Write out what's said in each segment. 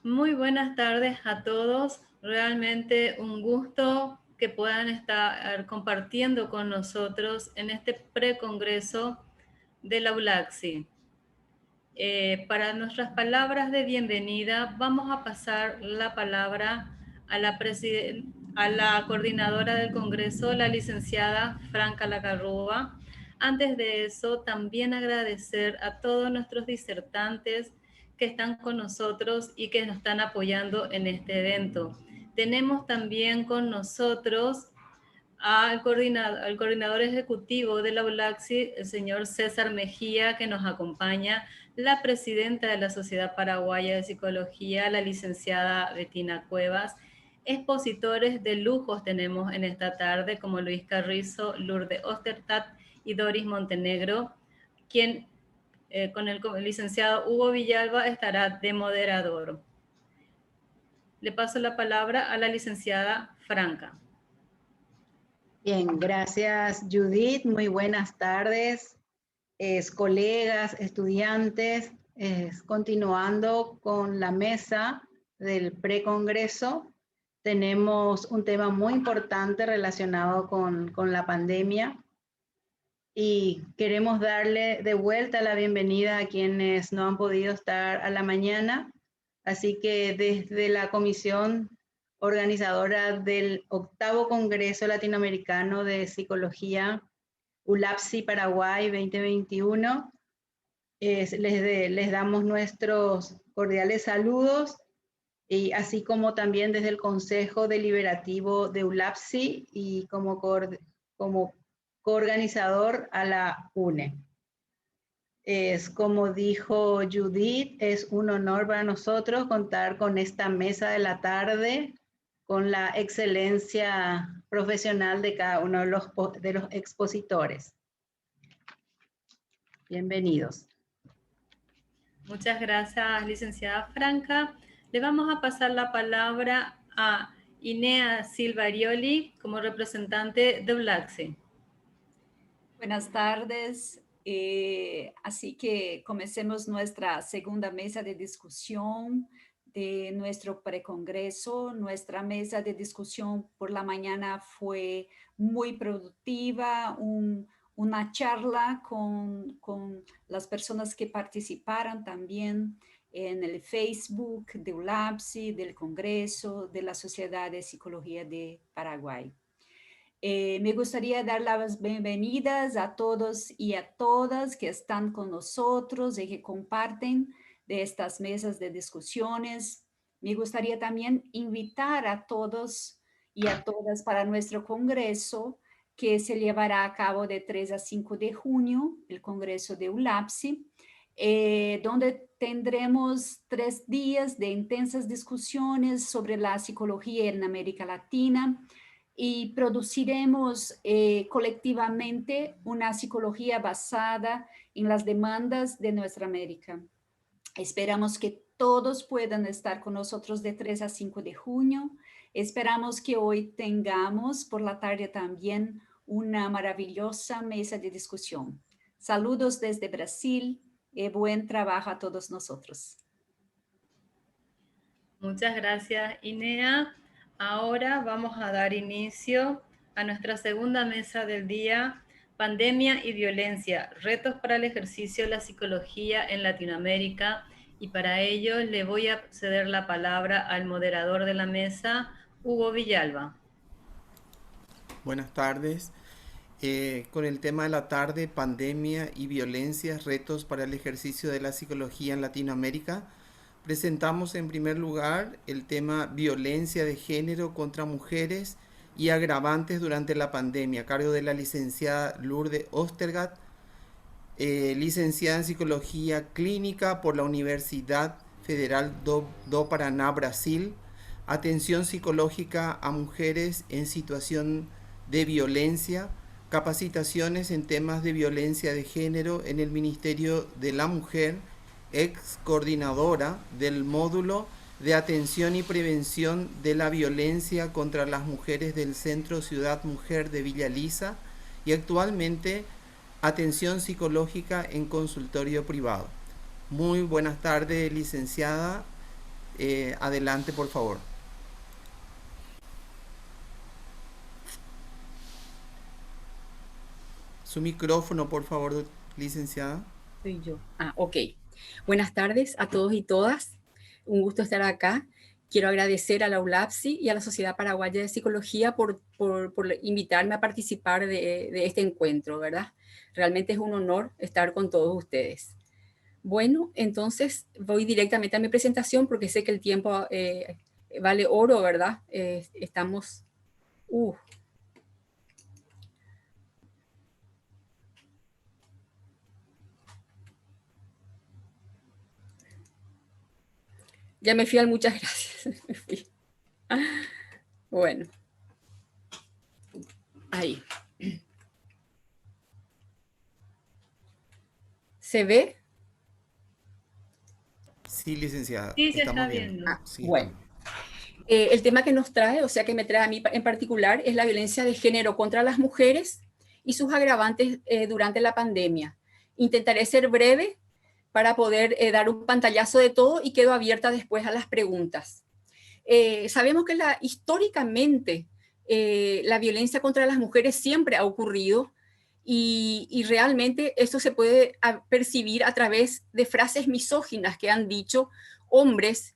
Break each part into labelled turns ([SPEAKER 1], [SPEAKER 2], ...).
[SPEAKER 1] Muy buenas tardes a todos. Realmente un gusto que puedan estar compartiendo con nosotros en este precongreso de la ULACSI. Para nuestras palabras de bienvenida, vamos a pasar la palabra a la coordinadora del Congreso, la licenciada Franca Lacarrúa. Antes de eso, también agradecer a todos nuestros disertantes que están con nosotros y que nos están apoyando en este evento. Tenemos también con nosotros al coordinador ejecutivo de la ULACSI, el señor César Mejía, que nos acompaña, la presidenta de la Sociedad Paraguaya de Psicología, la licenciada Betina Cuevas. Expositores de lujos tenemos en esta tarde, como Luis Carrizo, Lourdes Ostertat y Doris Montenegro, quien con el licenciado Hugo Villalba estará de moderador. Le paso la palabra a la licenciada Franca.
[SPEAKER 2] Bien, gracias Judith, muy buenas tardes, colegas, estudiantes, continuando con la mesa del precongreso. Tenemos un tema muy importante relacionado con la pandemia y queremos darle de vuelta la bienvenida a quienes no han podido estar a la mañana. Así que desde la comisión organizadora del 8º Congreso Latinoamericano de Psicología, ULAPSI Paraguay 2021, les damos nuestros cordiales saludos, y así como también desde el Consejo Deliberativo de ULAPSI y como coorganizador a la UNE. Como dijo Judith, es un honor para nosotros contar con esta mesa de la tarde, con la excelencia profesional de cada uno de los expositores. Bienvenidos.
[SPEAKER 1] Muchas gracias, licenciada Franca. Le vamos a pasar la palabra a Inea Silvarioli como representante de ULACSI.
[SPEAKER 3] Buenas tardes. Así que comencemos nuestra segunda mesa de discusión de nuestro precongreso. Nuestra mesa de discusión por la mañana fue muy productiva, una charla con las personas que participaron también en el Facebook de ULAPSI, del Congreso, de la Sociedad de Psicología de Paraguay. Me gustaría dar las bienvenidas a todos y a todas que están con nosotros y que comparten de estas mesas de discusiones. Me gustaría también invitar a todos y a todas para nuestro congreso que se llevará a cabo de 3 a 5 de junio, el congreso de ULAPSI, donde tendremos 3 días de intensas discusiones sobre la psicología en América Latina, y produciremos colectivamente una psicología basada en las demandas de nuestra América. Esperamos que todos puedan estar con nosotros de 3 a 5 de junio. Esperamos que hoy tengamos por la tarde también una maravillosa mesa de discusión. Saludos desde Brasil y buen trabajo a todos nosotros.
[SPEAKER 1] Muchas gracias, Inea. Ahora vamos a dar inicio a nuestra segunda mesa del día, Pandemia y Violencia, retos para el ejercicio de la psicología en Latinoamérica. Y para ello le voy a ceder la palabra al moderador de la mesa, Hugo Villalba.
[SPEAKER 4] Buenas tardes. Con el tema de la tarde, pandemia y violencia, retos para el ejercicio de la psicología en Latinoamérica, presentamos en primer lugar el tema violencia de género contra mujeres y agravantes durante la pandemia, a cargo de la licenciada Lourdes Ostergat, licenciada en Psicología Clínica por la Universidad Federal do Paraná, Brasil, atención psicológica a mujeres en situación de violencia, capacitaciones en temas de violencia de género en el Ministerio de la Mujer, ex coordinadora del módulo de atención y prevención de la violencia contra las mujeres del Centro Ciudad Mujer de Villa Lisa y actualmente atención psicológica en consultorio privado. Muy buenas tardes, licenciada. Adelante, por favor. Su micrófono, por favor, licenciada.
[SPEAKER 5] Soy yo. Ok. Buenas tardes a todos y todas. Un gusto estar acá. Quiero agradecer a la ULAPSI y a la Sociedad Paraguaya de Psicología por invitarme a participar de este encuentro, ¿verdad? Realmente es un honor estar con todos ustedes. Bueno, entonces voy directamente a mi presentación porque sé que el tiempo vale oro, ¿verdad? Estamos... Ya me fui al muchas gracias. Me fui. Bueno. Ahí. ¿Se ve?
[SPEAKER 4] Sí, licenciada.
[SPEAKER 1] Sí, se está viendo.
[SPEAKER 4] Sí.
[SPEAKER 5] Bueno. El tema que nos trae, o sea, que me trae a mí en particular, es la violencia de género contra las mujeres y sus agravantes durante la pandemia. Intentaré ser breve para poder dar un pantallazo de todo y quedo abierta después a las preguntas. Sabemos que históricamente la violencia contra las mujeres siempre ha ocurrido y realmente esto se puede percibir a través de frases misóginas que han dicho hombres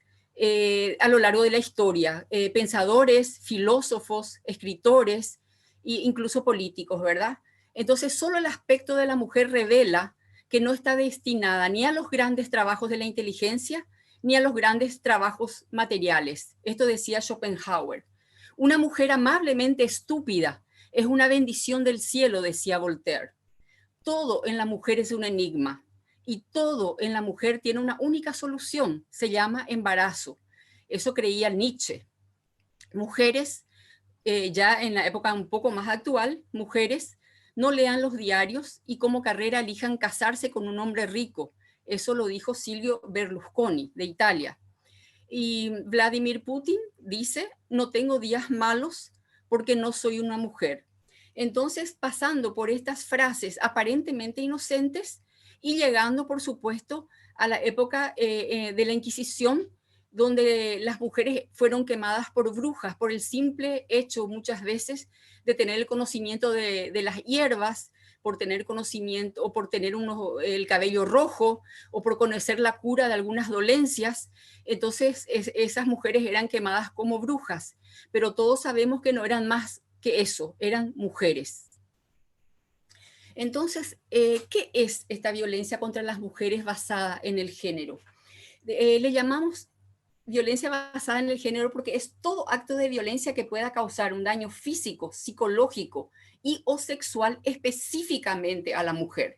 [SPEAKER 5] a lo largo de la historia, pensadores, filósofos, escritores e incluso políticos, ¿verdad? Entonces, solo el aspecto de la mujer revela que no está destinada ni a los grandes trabajos de la inteligencia, ni a los grandes trabajos materiales. Esto decía Schopenhauer. Una mujer amablemente estúpida es una bendición del cielo, decía Voltaire. Todo en la mujer es un enigma y todo en la mujer tiene una única solución, se llama embarazo. Eso creía Nietzsche. Mujeres, ya en la época un poco más actual, mujeres no lean los diarios y como carrera elijan casarse con un hombre rico. Eso lo dijo Silvio Berlusconi, de Italia. Y Vladimir Putin dice, no tengo días malos porque no soy una mujer. Entonces, pasando por estas frases aparentemente inocentes y llegando, por supuesto, a la época de la Inquisición, donde las mujeres fueron quemadas por brujas, por el simple hecho muchas veces de tener el conocimiento de las hierbas, por tener conocimiento o por tener el cabello rojo o por conocer la cura de algunas dolencias. Entonces esas mujeres eran quemadas como brujas, pero todos sabemos que no eran más que eso, eran mujeres. Entonces, ¿qué es esta violencia contra las mujeres basada en el género? Le llamamos violencia basada en el género porque es todo acto de violencia que pueda causar un daño físico, psicológico y o sexual específicamente a la mujer.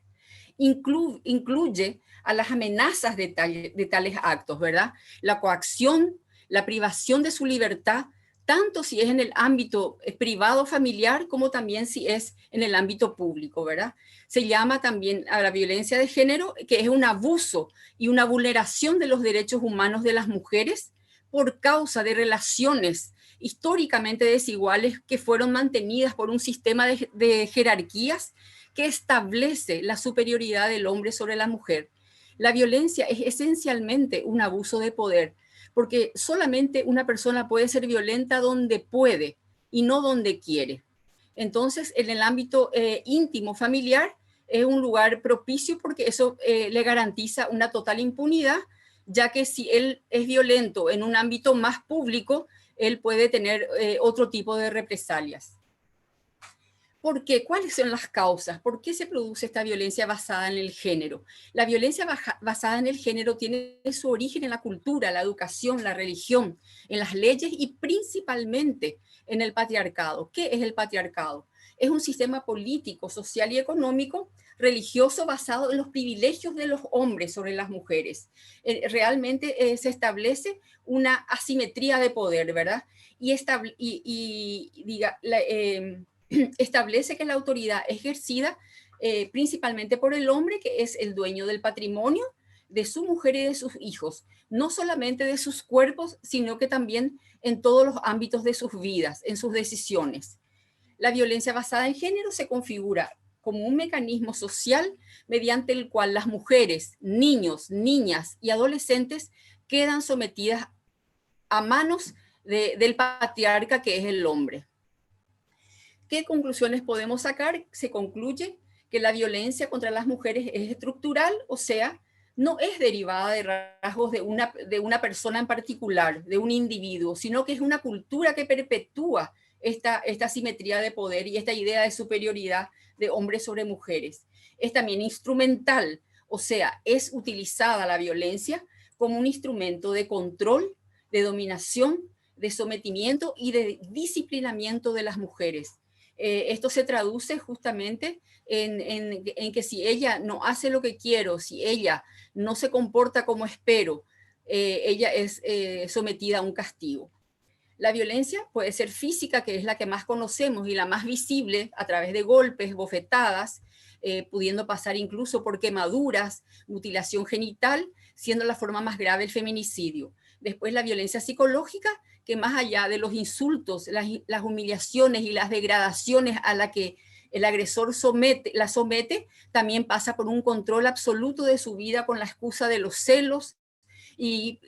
[SPEAKER 5] Incluye a las amenazas de tales actos, ¿verdad? La coacción, la privación de su libertad, tanto si es en el ámbito privado familiar como también si es en el ámbito público, ¿verdad? Se llama también a la violencia de género, que es un abuso y una vulneración de los derechos humanos de las mujeres por causa de relaciones históricamente desiguales que fueron mantenidas por un sistema de jerarquías que establece la superioridad del hombre sobre la mujer. La violencia es esencialmente un abuso de poder, porque solamente una persona puede ser violenta donde puede y no donde quiere. Entonces, en el ámbito íntimo, familiar, es un lugar propicio porque eso le garantiza una total impunidad, ya que si él es violento en un ámbito más público, él puede tener otro tipo de represalias. ¿Por qué? ¿Cuáles son las causas? ¿Por qué se produce esta violencia basada en el género? La violencia basada en el género tiene su origen en la cultura, la educación, la religión, en las leyes y principalmente en el patriarcado. ¿Qué es el patriarcado? Es un sistema político, social y económico, religioso basado en los privilegios de los hombres sobre las mujeres. Realmente se establece una asimetría de poder, ¿verdad? Establece que la autoridad es ejercida principalmente por el hombre, que es el dueño del patrimonio de su mujer y de sus hijos, no solamente de sus cuerpos, sino que también en todos los ámbitos de sus vidas, en sus decisiones. La violencia basada en género se configura como un mecanismo social mediante el cual las mujeres, niños, niñas y adolescentes quedan sometidas a manos del patriarca que es el hombre. ¿Qué conclusiones podemos sacar? Se concluye que la violencia contra las mujeres es estructural, o sea, no es derivada de rasgos de una persona en particular, de un individuo, sino que es una cultura que perpetúa esta asimetría de poder y esta idea de superioridad de hombres sobre mujeres. Es también instrumental, o sea, es utilizada la violencia como un instrumento de control, de dominación, de sometimiento y de disciplinamiento de las mujeres. Esto se traduce justamente en que si ella no hace lo que quiero, si ella no se comporta como espero, ella es sometida a un castigo. La violencia puede ser física, que es la que más conocemos y la más visible a través de golpes, bofetadas, pudiendo pasar incluso por quemaduras, mutilación genital, siendo la forma más grave el feminicidio. Después la violencia psicológica, que más allá de los insultos, las humillaciones y las degradaciones a la que el agresor la somete, también pasa por un control absoluto de su vida con la excusa de los celos y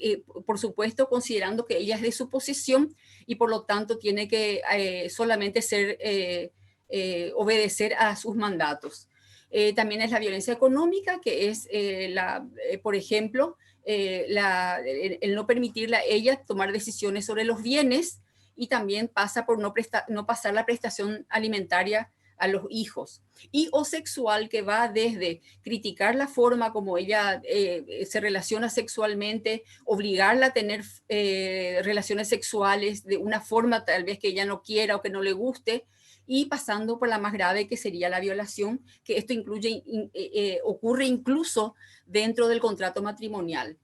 [SPEAKER 5] por supuesto considerando que ella es de su posición y por lo tanto tiene que solamente obedecer a sus mandatos. También es la violencia económica, que es, por ejemplo, el no permitirle a ella tomar decisiones sobre los bienes, y también pasa por no pasar la prestación alimentaria a los hijos. Y o sexual, que va desde criticar la forma como ella se relaciona sexualmente, obligarla a tener relaciones sexuales de una forma tal vez que ella no quiera o que no le guste, y pasando por la más grave, que sería la violación, que esto ocurre incluso dentro del contrato matrimonial.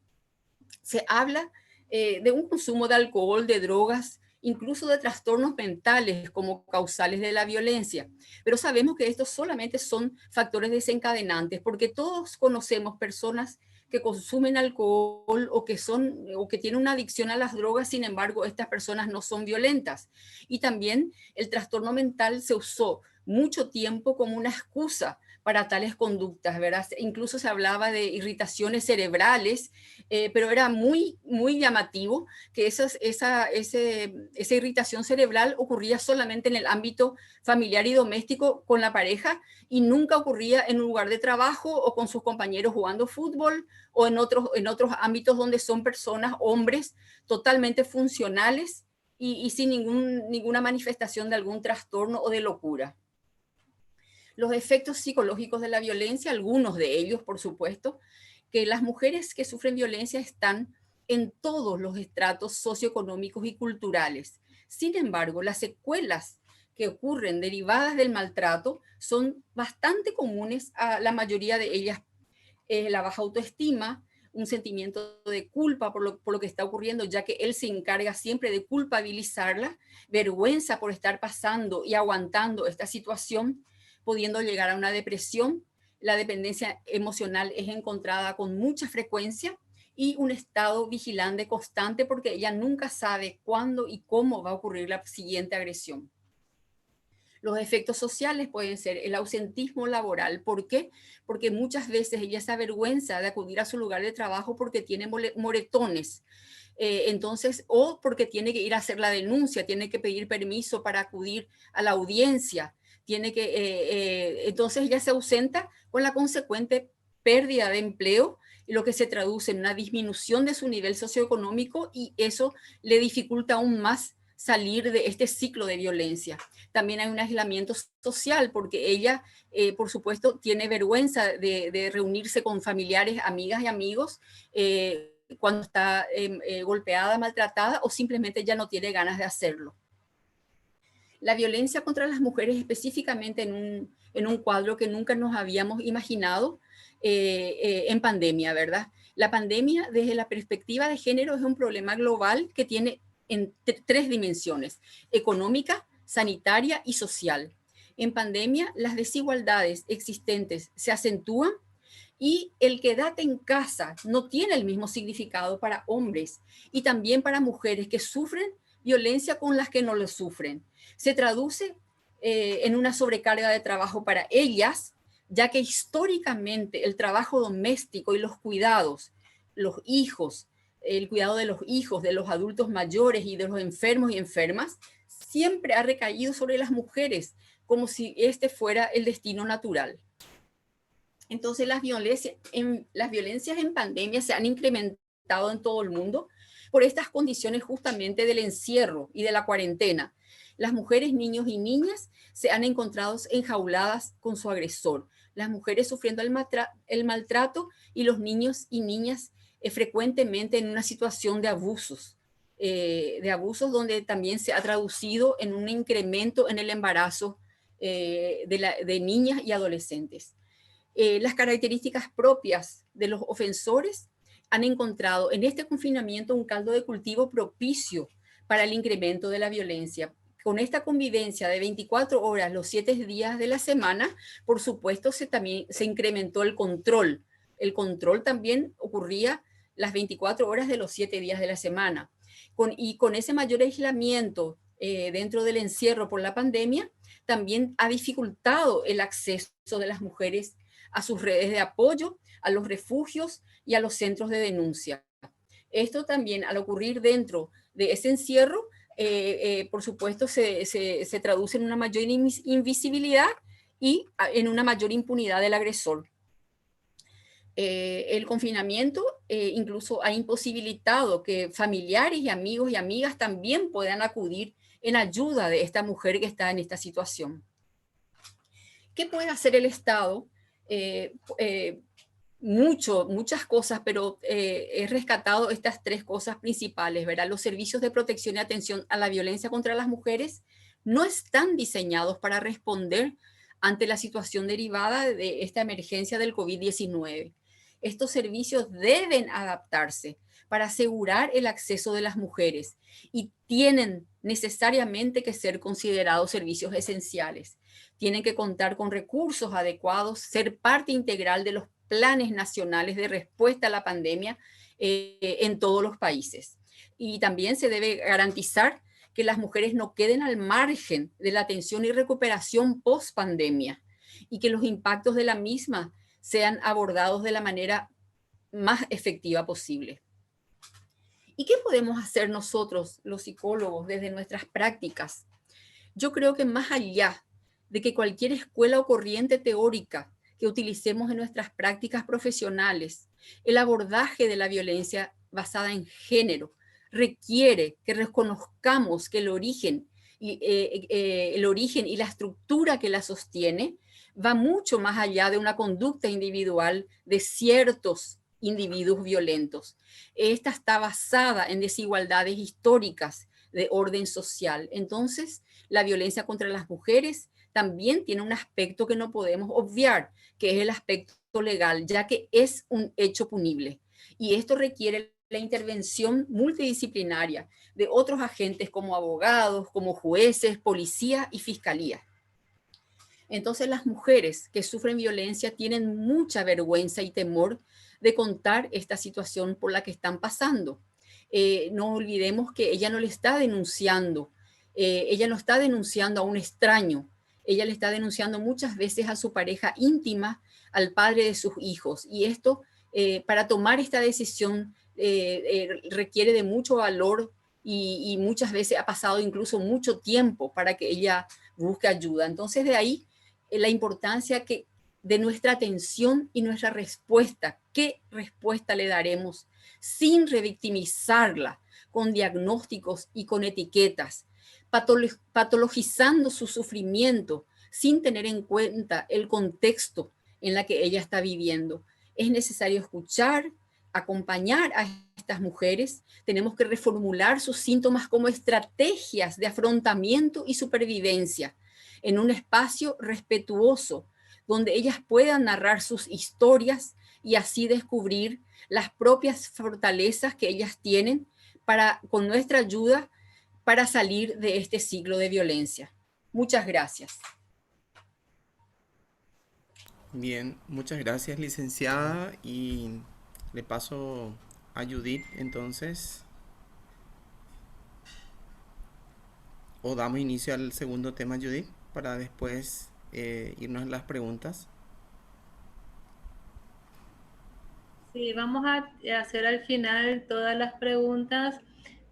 [SPEAKER 5] Se habla de un consumo de alcohol, de drogas, incluso de trastornos mentales como causales de la violencia. Pero sabemos que estos solamente son factores desencadenantes, porque todos conocemos personas que consumen alcohol o que tienen una adicción a las drogas. Sin embargo, estas personas no son violentas. Y también el trastorno mental se usó mucho tiempo como una excusa para tales conductas, ¿verdad? Incluso se hablaba de irritaciones cerebrales, pero era muy, muy llamativo que esa irritación cerebral ocurría solamente en el ámbito familiar y doméstico con la pareja, y nunca ocurría en un lugar de trabajo o con sus compañeros jugando fútbol, o en otros ámbitos donde son personas, hombres, totalmente funcionales y sin ninguna manifestación de algún trastorno o de locura. Los efectos psicológicos de la violencia, algunos de ellos, por supuesto, que las mujeres que sufren violencia están en todos los estratos socioeconómicos y culturales. Sin embargo, las secuelas que ocurren derivadas del maltrato son bastante comunes a la mayoría de ellas. La baja autoestima, un sentimiento de culpa por lo que está ocurriendo, ya que él se encarga siempre de culpabilizarla, vergüenza por estar pasando y aguantando esta situación, pudiendo llegar a una depresión. La dependencia emocional es encontrada con mucha frecuencia, y un estado vigilante constante, porque ella nunca sabe cuándo y cómo va a ocurrir la siguiente agresión. Los efectos sociales pueden ser el ausentismo laboral. ¿Por qué? Porque muchas veces ella se avergüenza de acudir a su lugar de trabajo porque tiene moretones. Entonces, o porque tiene que ir a hacer la denuncia, tiene que pedir permiso para acudir a la audiencia. Entonces ella se ausenta, con la consecuente pérdida de empleo, lo que se traduce en una disminución de su nivel socioeconómico, y eso le dificulta aún más salir de este ciclo de violencia. También hay un aislamiento social, porque ella, por supuesto, tiene vergüenza de reunirse con familiares, amigas y amigos cuando está golpeada, maltratada, o simplemente ya no tiene ganas de hacerlo. La violencia contra las mujeres, específicamente en un cuadro que nunca nos habíamos imaginado en pandemia, ¿verdad? La pandemia, desde la perspectiva de género, es un problema global que tiene en tres dimensiones: económica, sanitaria y social. En pandemia, las desigualdades existentes se acentúan, y el quédate en casa no tiene el mismo significado para hombres y también para mujeres que sufren violencia con las que no lo sufren. Se traduce en una sobrecarga de trabajo para ellas, ya que históricamente el trabajo doméstico y los cuidados, los hijos, el cuidado de los hijos, de los adultos mayores y de los enfermos y enfermas, siempre ha recaído sobre las mujeres, como si este fuera el destino natural. Entonces las violencias en pandemia se han incrementado en todo el mundo por estas condiciones justamente del encierro y de la cuarentena. Las mujeres, niños y niñas se han encontrado enjauladas con su agresor. Las mujeres sufriendo el maltrato y los niños y niñas frecuentemente en una situación de abusos donde también se ha traducido en un incremento en el embarazo de niñas y adolescentes. Las características propias de los ofensores han encontrado en este confinamiento un caldo de cultivo propicio para el incremento de la violencia. Con esta convivencia de 24 horas los 7 días de la semana, por supuesto, también se incrementó el control. El control también ocurría las 24 horas de los 7 días de la semana. Con ese mayor aislamiento dentro del encierro por la pandemia, también ha dificultado el acceso de las mujeres a sus redes de apoyo, a los refugios y a los centros de denuncia. Esto también, al ocurrir dentro de ese encierro, por supuesto, se traduce en una mayor invisibilidad y en una mayor impunidad del agresor. El confinamiento incluso ha imposibilitado que familiares y amigos y amigas también puedan acudir en ayuda de esta mujer que está en esta situación. ¿Qué puede hacer el Estado? Muchas cosas, pero he rescatado estas 3 cosas principales, ¿verdad? Los servicios de protección y atención a la violencia contra las mujeres no están diseñados para responder ante la situación derivada de esta emergencia del COVID-19. Estos servicios deben adaptarse para asegurar el acceso de las mujeres y tienen necesariamente que ser considerados servicios esenciales. Tienen que contar con recursos adecuados, ser parte integral de los planes nacionales de respuesta a la pandemia en todos los países. Y también se debe garantizar que las mujeres no queden al margen de la atención y recuperación post-pandemia y que los impactos de la misma sean abordados de la manera más efectiva posible. ¿Y qué podemos hacer nosotros, los psicólogos, desde nuestras prácticas? Yo creo que más allá de que cualquier escuela o corriente teórica que utilicemos en nuestras prácticas profesionales, el abordaje de la violencia basada en género requiere que reconozcamos que el origen y la estructura que la sostiene va mucho más allá de una conducta individual de ciertos individuos violentos. Esta está basada en desigualdades históricas de orden social. Entonces, la violencia contra las mujeres también tiene un aspecto que no podemos obviar, que es el aspecto legal, ya que es un hecho punible. Y esto requiere la intervención multidisciplinaria de otros agentes como abogados, como jueces, policía y fiscalía. Entonces las mujeres que sufren violencia tienen mucha vergüenza y temor de contar esta situación por la que están pasando. No olvidemos que ella no le está denunciando, ella no está denunciando a un extraño, ella le está denunciando muchas veces a su pareja íntima, al padre de sus hijos. Y esto, para tomar esta decisión, requiere de mucho valor y muchas veces ha pasado incluso mucho tiempo para que ella busque ayuda. Entonces de ahí la importancia de nuestra atención y nuestra respuesta. ¿Qué respuesta le daremos sin revictimizarla con diagnósticos y con etiquetas, patologizando su sufrimiento sin tener en cuenta el contexto en la que ella está viviendo? Es necesario escuchar, acompañar a estas mujeres. Tenemos que reformular sus síntomas como estrategias de afrontamiento y supervivencia en un espacio respetuoso donde ellas puedan narrar sus historias y así descubrir las propias fortalezas que ellas tienen con nuestra ayuda para salir de este ciclo de violencia. Muchas gracias.
[SPEAKER 4] Bien, muchas gracias, licenciada, y le paso a Judith entonces. O damos inicio al segundo tema, Judith, para después irnos a las preguntas.
[SPEAKER 1] Sí, vamos a hacer al final todas las preguntas.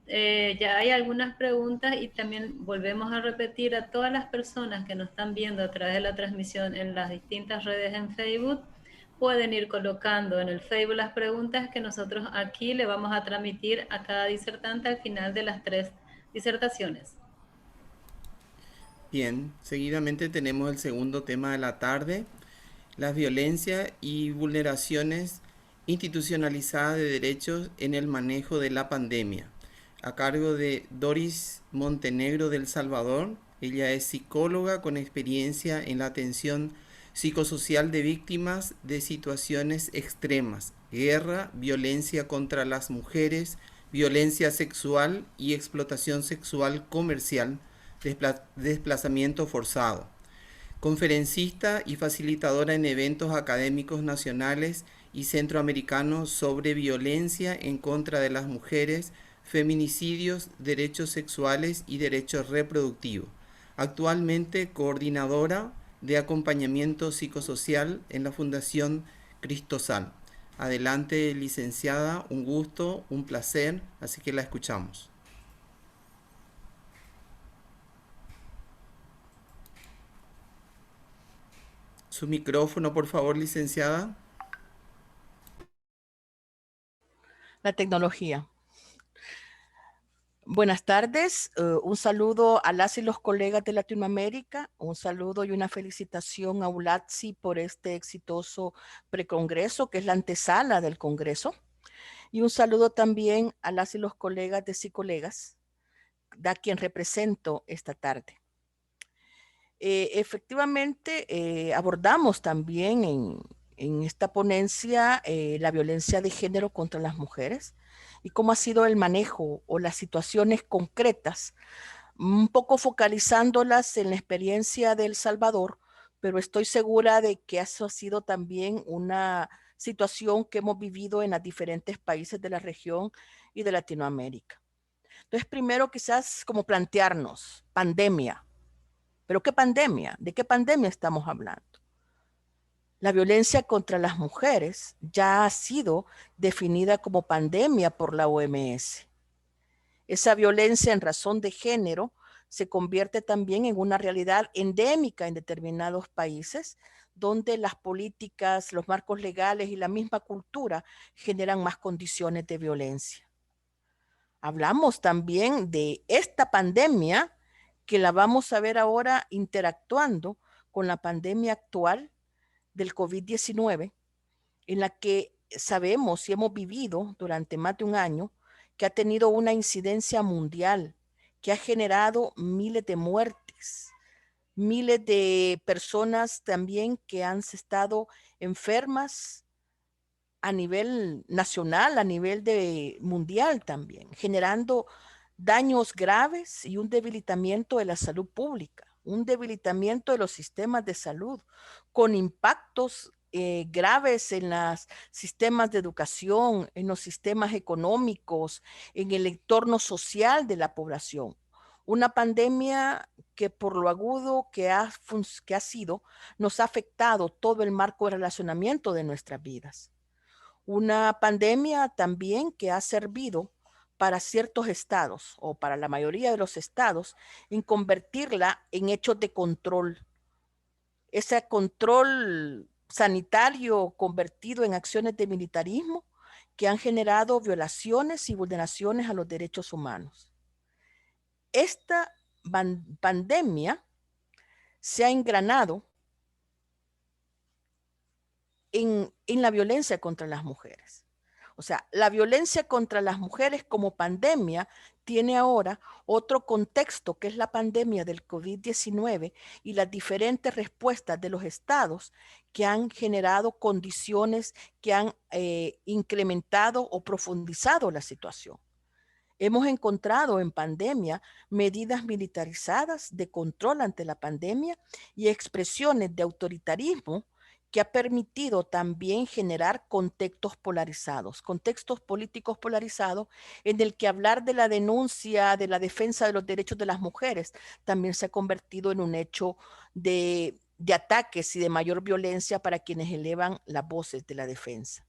[SPEAKER 1] Ya hay algunas preguntas y también volvemos a repetir a todas las personas que nos están viendo a través de la transmisión en las distintas redes en Facebook, pueden ir colocando en el Facebook las preguntas que nosotros aquí le vamos a transmitir a cada disertante al final de las 3 disertaciones.
[SPEAKER 4] Bien, seguidamente tenemos el segundo tema de la tarde, las violencias y vulneraciones institucionalizadas de derechos en el manejo de la pandemia, a cargo de Doris Montenegro del Salvador. Ella es psicóloga con experiencia en la atención psicosocial de víctimas de situaciones extremas, guerra, violencia contra las mujeres, violencia sexual y explotación sexual comercial, desplazamiento forzado. Conferencista y facilitadora en eventos académicos nacionales y centroamericanos sobre violencia en contra de las mujeres, feminicidios, derechos sexuales y derechos reproductivos. Actualmente coordinadora de acompañamiento psicosocial en la Fundación Cristosal. Adelante, licenciada, un gusto, un placer, así que la escuchamos. Su micrófono, por favor, licenciada.
[SPEAKER 6] La tecnología. Buenas tardes, un saludo a las y los colegas de Latinoamérica, un saludo y una felicitación a ULATSI por este exitoso precongreso, que es la antesala del congreso, y un saludo también a las y los colegas de psicolegas, a quien represento esta tarde. Efectivamente, abordamos también en esta ponencia la violencia de género contra las mujeres y cómo ha sido el manejo o las situaciones concretas, un poco focalizándolas en la experiencia de El Salvador, pero estoy segura de que eso ha sido también una situación que hemos vivido en los diferentes países de la región y de Latinoamérica. Entonces, primero quizás como plantearnos, pandemia. ¿Pero qué pandemia? ¿De qué pandemia estamos hablando? La violencia contra las mujeres ya ha sido definida como pandemia por la OMS. Esa violencia en razón de género se convierte también en una realidad endémica en determinados países, donde las políticas, los marcos legales y la misma cultura generan más condiciones de violencia. Hablamos también de esta pandemia que la vamos a ver ahora interactuando con la pandemia actual del COVID-19, en la que sabemos y hemos vivido durante más de un año que ha tenido una incidencia mundial, que ha generado miles de muertes, miles de personas también que han estado enfermas a nivel nacional, a nivel mundial también, generando daños graves y un debilitamiento de la salud pública, un debilitamiento de los sistemas de salud, con impactos graves en los sistemas de educación, en los sistemas económicos, en el entorno social de la población. Una pandemia que por lo agudo que ha sido, nos ha afectado todo el marco de relacionamiento de nuestras vidas. Una pandemia también que ha servido para ciertos estados o para la mayoría de los estados en convertirla en hechos de control. Ese control sanitario convertido en acciones de militarismo que han generado violaciones y vulneraciones a los derechos humanos. Esta pandemia se ha engranado en la violencia contra las mujeres. O sea, la violencia contra las mujeres como pandemia tiene ahora otro contexto, que es la pandemia del COVID-19 y las diferentes respuestas de los estados que han generado condiciones que han incrementado o profundizado la situación. Hemos encontrado en pandemia medidas militarizadas de control ante la pandemia y expresiones de autoritarismo que ha permitido también generar contextos polarizados, contextos políticos polarizados, en el que hablar de la denuncia, de la defensa de los derechos de las mujeres, también se ha convertido en un hecho de ataques y de mayor violencia para quienes elevan las voces de la defensa.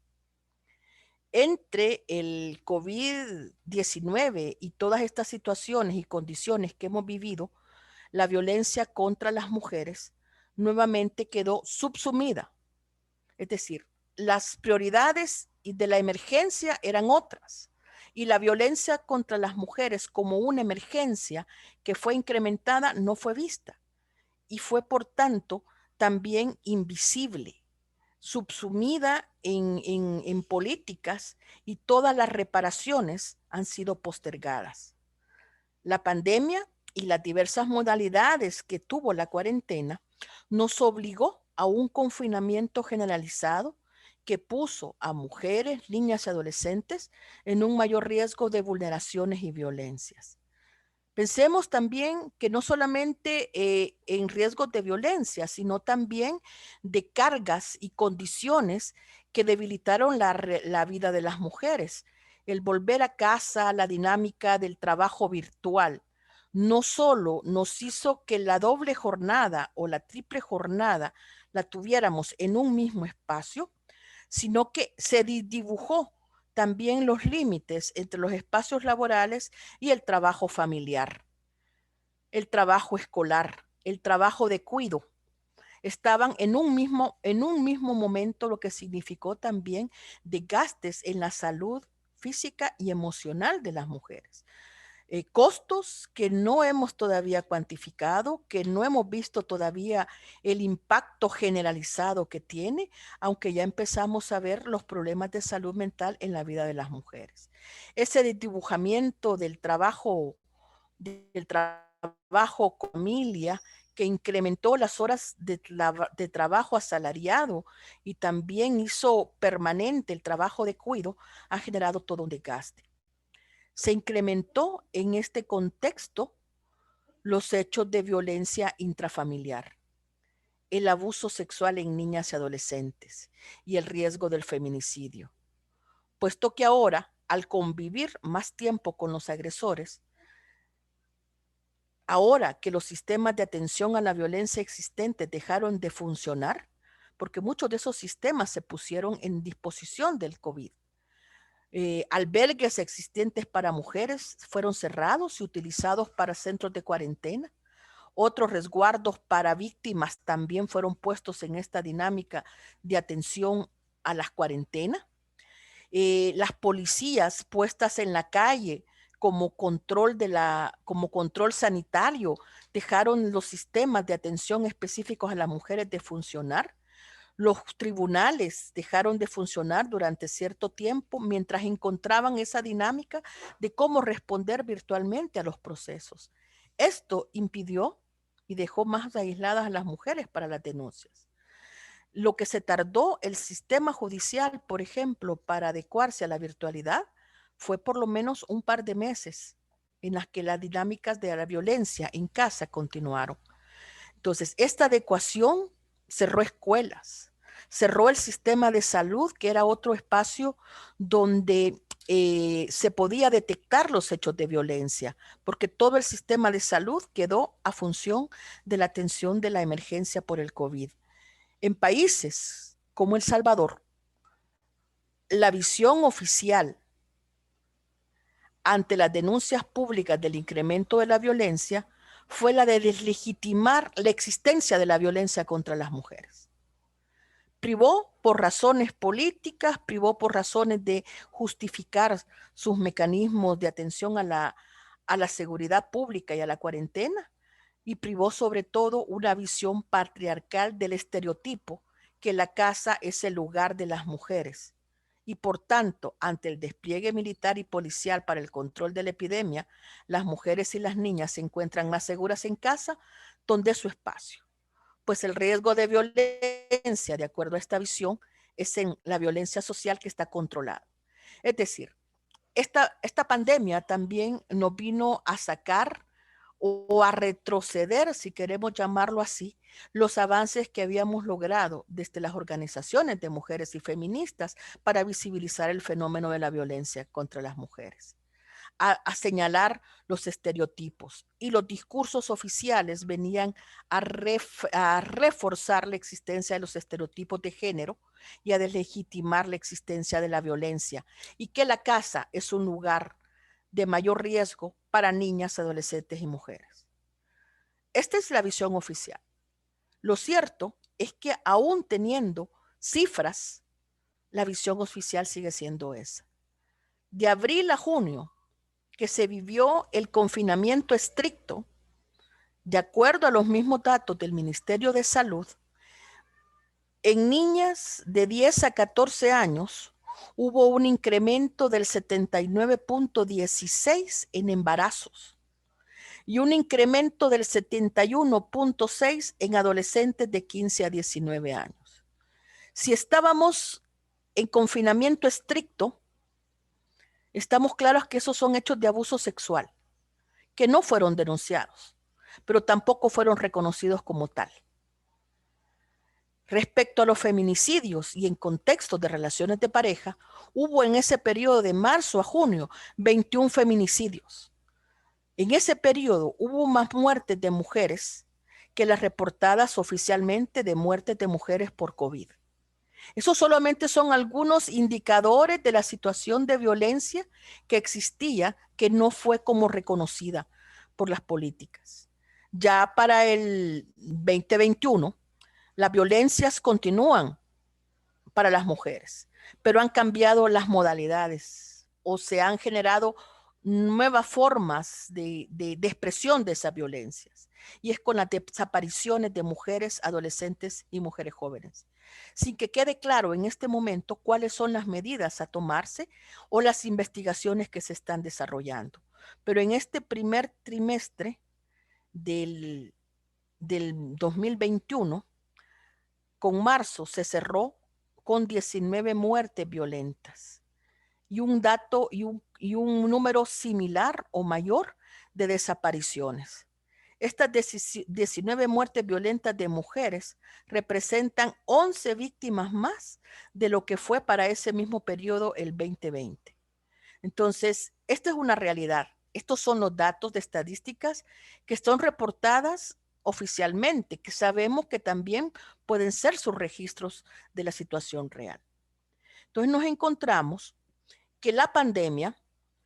[SPEAKER 6] entre el COVID-19 y todas estas situaciones y condiciones que hemos vivido, la violencia contra las mujeres nuevamente quedó subsumida. Es decir, las prioridades de la emergencia eran otras y la violencia contra las mujeres como una emergencia que fue incrementada no fue vista y fue por tanto también invisible, subsumida en políticas, y todas las reparaciones han sido postergadas. La pandemia y las diversas modalidades que tuvo la cuarentena nos obligó a un confinamiento generalizado que puso a mujeres, niñas y adolescentes en un mayor riesgo de vulneraciones y violencias. Pensemos también que no solamente en riesgos de violencia, sino también de cargas y condiciones que debilitaron la vida de las mujeres. El volver a casa, la dinámica del trabajo virtual, no solo nos hizo que la doble jornada o la triple jornada la tuviéramos en un mismo espacio, sino que se dibujó también los límites entre los espacios laborales y el trabajo familiar, el trabajo escolar, el trabajo de cuidado. Estaban en un mismo momento, lo que significó también desgastes en la salud física y emocional de las mujeres. Costos que no hemos todavía cuantificado, que no hemos visto todavía el impacto generalizado que tiene, aunque ya empezamos a ver los problemas de salud mental en la vida de las mujeres. Ese desdibujamiento del trabajo familia, que incrementó las horas de trabajo asalariado y también hizo permanente el trabajo de cuidado, ha generado todo un desgaste. Se incrementó en este contexto los hechos de violencia intrafamiliar, el abuso sexual en niñas y adolescentes y el riesgo del feminicidio, puesto que ahora, al convivir más tiempo con los agresores, ahora que los sistemas de atención a la violencia existentes dejaron de funcionar, porque muchos de esos sistemas se pusieron en disposición del COVID, albergues existentes para mujeres fueron cerrados y utilizados para centros de cuarentena. Otros resguardos para víctimas también fueron puestos en esta dinámica de atención a las cuarentenas. Las policías puestas en la calle como control sanitario dejaron los sistemas de atención específicos a las mujeres de funcionar. Los tribunales dejaron de funcionar durante cierto tiempo mientras encontraban esa dinámica de cómo responder virtualmente a los procesos. Esto impidió y dejó más aisladas a las mujeres para las denuncias. Lo que se tardó el sistema judicial, por ejemplo, para adecuarse a la virtualidad, fue por lo menos un par de meses en las que las dinámicas de la violencia en casa continuaron. Entonces, esta adecuación cerró escuelas, cerró el sistema de salud, que era otro espacio donde se podía detectar los hechos de violencia, porque todo el sistema de salud quedó a función de la atención de la emergencia por el COVID. En países como El Salvador, la visión oficial ante las denuncias públicas del incremento de la violencia fue la de deslegitimar la existencia de la violencia contra las mujeres. Privó por razones políticas, privó por razones de justificar sus mecanismos de atención a la seguridad pública y a la cuarentena, y privó sobre todo una visión patriarcal del estereotipo que la casa es el lugar de las mujeres. Y por tanto, ante el despliegue militar y policial para el control de la epidemia, las mujeres y las niñas se encuentran más seguras en casa, donde es su espacio. Pues el riesgo de violencia, de acuerdo a esta visión, es en la violencia social que está controlada. Es decir, esta pandemia también nos vino a sacar o a retroceder, si queremos llamarlo así, los avances que habíamos logrado desde las organizaciones de mujeres y feministas para visibilizar el fenómeno de la violencia contra las mujeres. a señalar los estereotipos, y los discursos oficiales venían a reforzar la existencia de los estereotipos de género y a deslegitimar la existencia de la violencia, y que la casa es un lugar de mayor riesgo para niñas, adolescentes y mujeres. Esta es la visión oficial. Lo cierto es que aún teniendo cifras, la visión oficial sigue siendo esa. De abril a junio, que se vivió el confinamiento estricto, de acuerdo a los mismos datos del Ministerio de Salud, en niñas de 10 a 14 años hubo un incremento del 79.16 en embarazos y un incremento del 71.6 en adolescentes de 15 a 19 años. Si estábamos en confinamiento estricto, estamos claros que esos son hechos de abuso sexual, que no fueron denunciados, pero tampoco fueron reconocidos como tal. Respecto a los feminicidios y en contextos de relaciones de pareja, hubo en ese periodo de marzo a junio 21 feminicidios. En ese periodo hubo más muertes de mujeres que las reportadas oficialmente de muertes de mujeres por COVID. Esos solamente son algunos indicadores de la situación de violencia que existía, que no fue como reconocida por las políticas. Ya para el 2021, las violencias continúan para las mujeres, pero han cambiado las modalidades o se han generado nuevas formas de expresión de esas violencias. Y es con las desapariciones de mujeres, adolescentes y mujeres jóvenes. Sin que quede claro en este momento cuáles son las medidas a tomarse o las investigaciones que se están desarrollando. Pero en este primer trimestre del 2021, con marzo se cerró con 19 muertes violentas y un dato y un número similar o mayor de desapariciones. Estas 19 muertes violentas de mujeres representan 11 víctimas más de lo que fue para ese mismo periodo el 2020. Entonces, esta es una realidad. Estos son los datos de estadísticas que son reportadas oficialmente, que sabemos que también pueden ser sus registros de la situación real. Entonces nos encontramos que la pandemia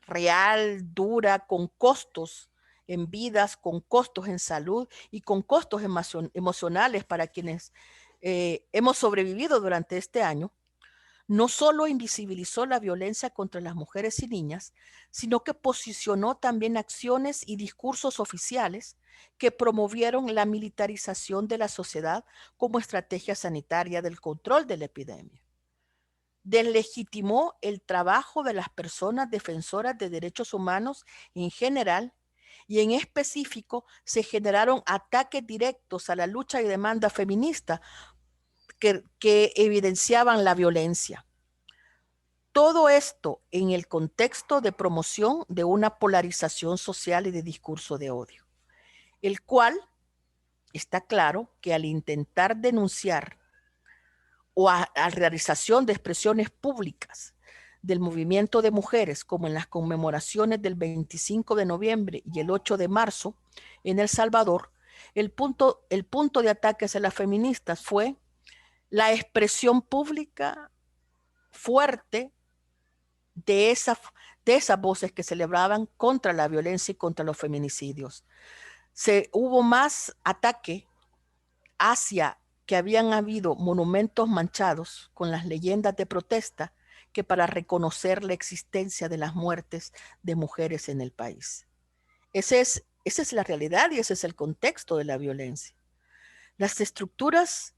[SPEAKER 6] real, dura, con costos en vidas, con costos en salud y con costos emocionales para quienes hemos sobrevivido durante este año, no solo invisibilizó la violencia contra las mujeres y niñas, sino que posicionó también acciones y discursos oficiales que promovieron la militarización de la sociedad como estrategia sanitaria del control de la epidemia. Deslegitimó el trabajo de las personas defensoras de derechos humanos en general y en específico se generaron ataques directos a la lucha y demanda feminista que evidenciaban la violencia. Todo esto en el contexto de promoción de una polarización social y de discurso de odio, el cual está claro que al intentar denunciar o a realización de expresiones públicas del movimiento de mujeres, como en las conmemoraciones del 25 de noviembre y el 8 de marzo en El Salvador, el punto de ataque hacia las feministas fue la expresión pública fuerte de esas voces que celebraban contra la violencia y contra los feminicidios. Hubo más ataque hacia que habían habido monumentos manchados con las leyendas de protesta que para reconocer la existencia de las muertes de mujeres en el país. Esa es la realidad y ese es el contexto de la violencia. Las estructuras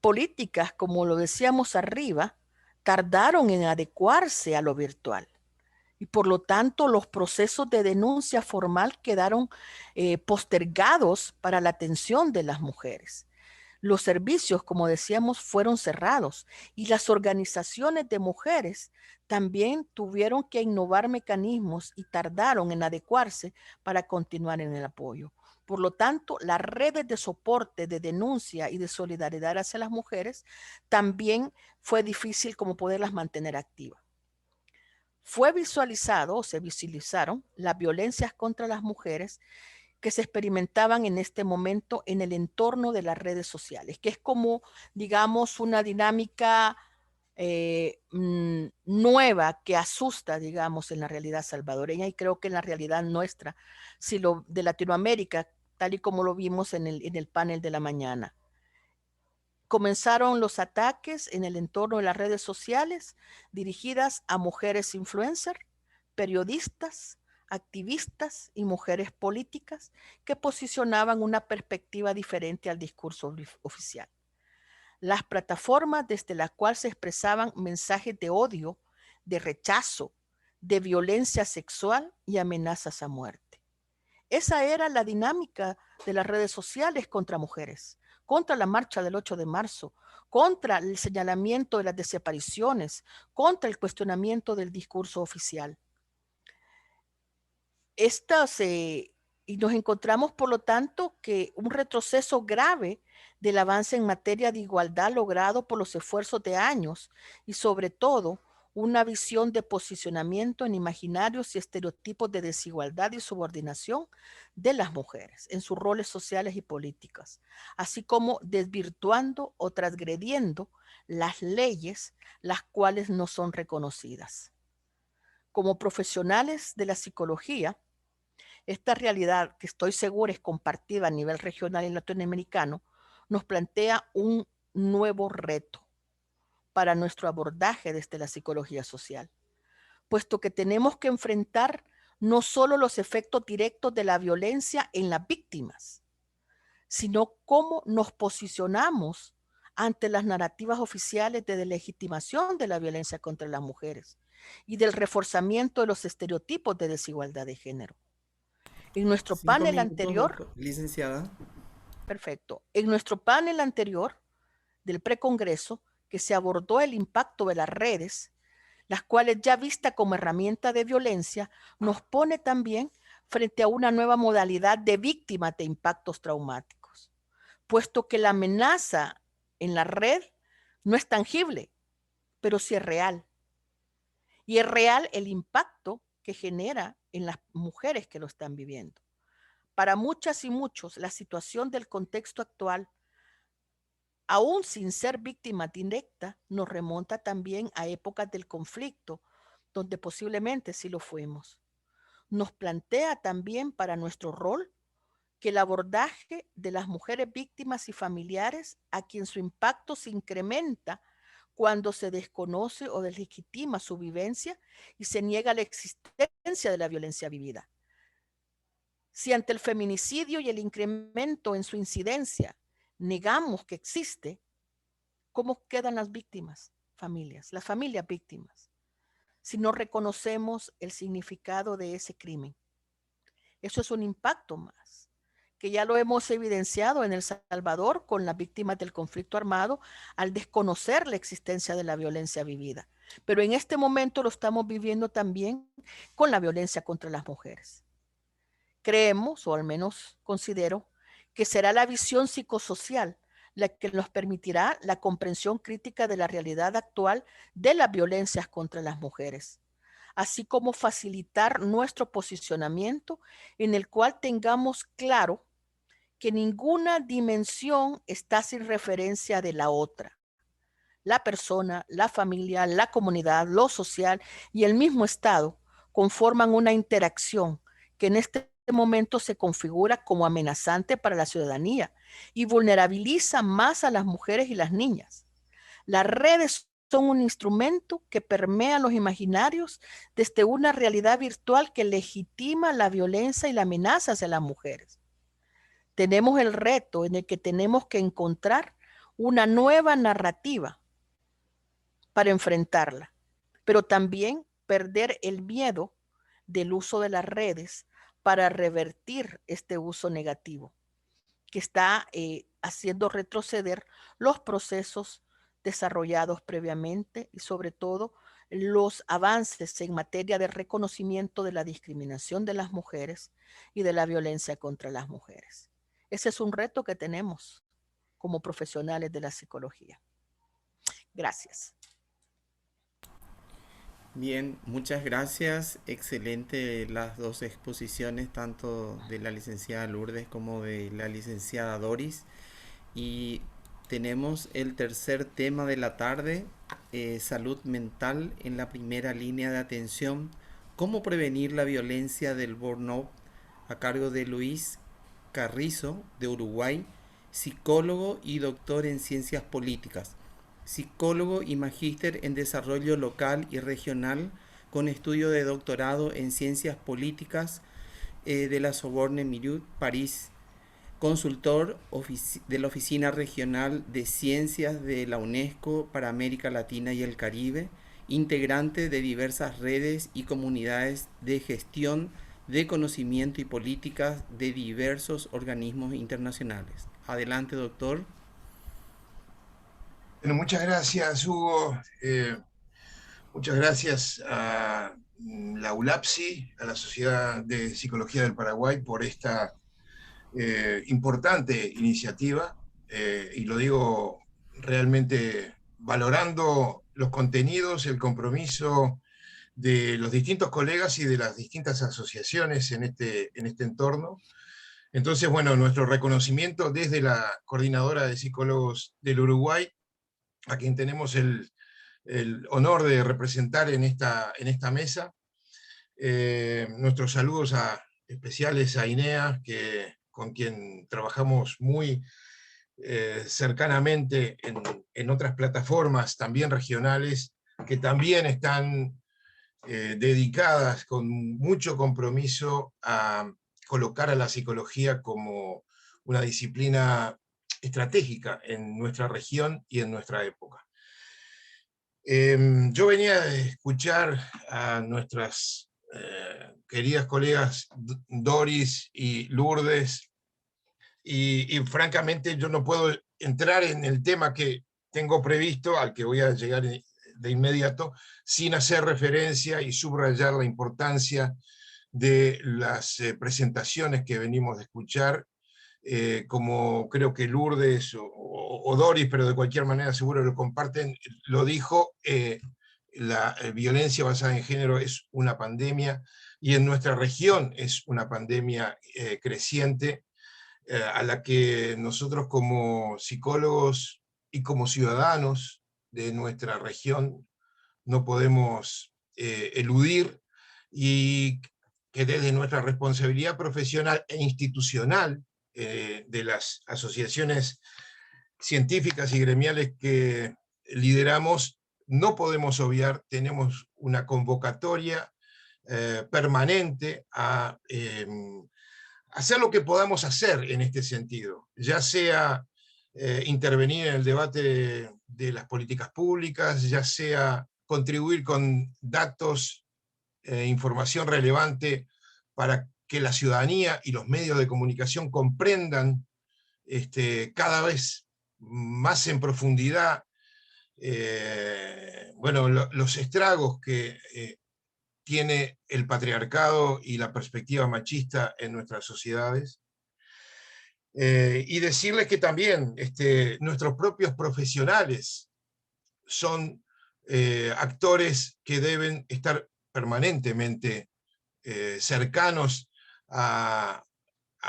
[SPEAKER 6] políticas, como lo decíamos arriba, tardaron en adecuarse a lo virtual y por lo tanto los procesos de denuncia formal quedaron postergados para la atención de las mujeres. Los servicios, como decíamos, fueron cerrados y las organizaciones de mujeres también tuvieron que innovar mecanismos y tardaron en adecuarse para continuar en el apoyo. Por lo tanto, las redes de soporte, de denuncia y de solidaridad hacia las mujeres también fue difícil como poderlas mantener activas. fue visualizado o se visibilizaron las violencias contra las mujeres que se experimentaban en este momento en el entorno de las redes sociales, que es como, digamos, una dinámica nueva que asusta, digamos, en la realidad salvadoreña y creo que en la realidad nuestra, si lo de Latinoamérica, tal y como lo vimos en el panel de la mañana. Comenzaron los ataques en el entorno de las redes sociales dirigidas a mujeres influencers, periodistas, activistas y mujeres políticas que posicionaban una perspectiva diferente al discurso oficial. Las plataformas desde las cuales se expresaban mensajes de odio, de rechazo, de violencia sexual y amenazas a muerte. Esa era la dinámica de las redes sociales contra mujeres, contra la marcha del 8 de marzo, contra el señalamiento de las desapariciones, contra el cuestionamiento del discurso oficial. Y nos encontramos, por lo tanto, que un retroceso grave del avance en materia de igualdad logrado por los esfuerzos de años y sobre todo una visión de posicionamiento en imaginarios y estereotipos de desigualdad y subordinación de las mujeres en sus roles sociales y políticos, así como desvirtuando o transgrediendo las leyes las cuales no son reconocidas. Como profesionales de la psicología, esta realidad, que estoy segura es compartida a nivel regional y latinoamericano, nos plantea un nuevo reto para nuestro abordaje desde la psicología social, puesto que tenemos que enfrentar no solo los efectos directos de la violencia en las víctimas, sino cómo nos posicionamos ante las narrativas oficiales de legitimación de la violencia contra las mujeres y del reforzamiento de los estereotipos de desigualdad de género. En nuestro
[SPEAKER 4] 5
[SPEAKER 6] panel
[SPEAKER 4] minutos,
[SPEAKER 6] anterior,
[SPEAKER 4] licenciada.
[SPEAKER 6] perfecto, en nuestro panel anterior del precongreso, que se abordó el impacto de las redes, las cuales ya vista como herramienta de violencia, nos pone también frente a una nueva modalidad de víctimas de impactos traumáticos, puesto que la amenaza en la red no es tangible, pero sí es real. Y es real el impacto que genera en las mujeres que lo están viviendo. Para muchas y muchos, la situación del contexto actual, aún sin ser víctima directa, nos remonta también a épocas del conflicto, donde posiblemente sí lo fuimos. Nos plantea también para nuestro rol que el abordaje de las mujeres víctimas y familiares a quien su impacto se incrementa cuando se desconoce o deslegitima su vivencia y se niega la existencia de la violencia vivida. Si ante el feminicidio y el incremento en su incidencia negamos que existe, ¿cómo quedan las víctimas, familias, las familias víctimas? Si no reconocemos el significado de ese crimen. Eso es un impacto más, que ya lo hemos evidenciado en El Salvador con las víctimas del conflicto armado al desconocer la existencia de la violencia vivida. Pero en este momento lo estamos viviendo también con la violencia contra las mujeres. Creemos, o al menos considero, que será la visión psicosocial la que nos permitirá la comprensión crítica de la realidad actual de las violencias contra las mujeres, así como facilitar nuestro posicionamiento en el cual tengamos claro que ninguna dimensión está sin referencia de la otra. La persona, la familia, la comunidad, lo social y el mismo Estado conforman una interacción que en este momento se configura como amenazante para la ciudadanía y vulnerabiliza más a las mujeres y las niñas. Las redes son un instrumento que permea los imaginarios desde una realidad virtual que legitima la violencia y la amenaza hacia las mujeres. Tenemos el reto en el que tenemos que encontrar una nueva narrativa para enfrentarla, pero también perder el miedo del uso de las redes para revertir este uso negativo que está haciendo retroceder los procesos desarrollados previamente y sobre todo los avances en materia de reconocimiento de la discriminación de las mujeres y de la violencia contra las mujeres. Ese es un reto que tenemos como profesionales de la psicología. Gracias.
[SPEAKER 4] Bien, muchas gracias. Excelente las dos exposiciones, tanto de la licenciada Lourdes como de la licenciada Doris. Y tenemos el tercer tema de la tarde, salud mental en la primera línea de atención, cómo prevenir la violencia del burnout, a cargo de Luis Carrizo, de Uruguay, psicólogo y doctor en ciencias políticas, psicólogo y magíster en desarrollo local y regional, con estudio de doctorado en ciencias políticas de la Sorbonne Miraut, París, consultor de la Oficina Regional de Ciencias de la UNESCO para América Latina y el Caribe, integrante de diversas redes y comunidades de gestión de conocimiento y políticas de diversos organismos internacionales. Adelante, doctor.
[SPEAKER 7] Bueno, muchas gracias, Hugo. Muchas gracias a la ULAPSI, a la Sociedad de Psicología del Paraguay, por esta importante iniciativa, y lo digo realmente valorando los contenidos, el compromiso de los distintos colegas y de las distintas asociaciones en este entorno. Entonces, bueno, nuestro reconocimiento desde la Coordinadora de Psicólogos del Uruguay, a quien tenemos el honor de representar en esta mesa. Nuestros saludos especiales a INEA, con quien trabajamos muy cercanamente en otras plataformas también regionales, que también están dedicadas con mucho compromiso a colocar a la psicología como una disciplina estratégica en nuestra región y en nuestra época. Yo venía de escuchar a nuestras queridas colegas Doris y Lourdes, y francamente yo no puedo entrar en el tema que tengo previsto, al que voy a llegar de inmediato, sin hacer referencia y subrayar la importancia de las presentaciones que venimos de escuchar, como creo que Lourdes o Doris, pero de cualquier manera seguro lo comparten, lo dijo, la violencia basada en género es una pandemia, y en nuestra región es una pandemia creciente, a la que nosotros como psicólogos y como ciudadanos de nuestra región no podemos eludir, y que desde nuestra responsabilidad profesional e institucional de las asociaciones científicas y gremiales que lideramos, no podemos obviar. Tenemos una convocatoria permanente a hacer lo que podamos hacer en este sentido, ya sea intervenir en el debate de las políticas públicas, ya sea contribuir con datos, información relevante para que la ciudadanía y los medios de comunicación comprendan cada vez más en profundidad bueno, los estragos que tiene el patriarcado y la perspectiva machista en nuestras sociedades. Y decirles que también nuestros propios profesionales son actores que deben estar permanentemente cercanos a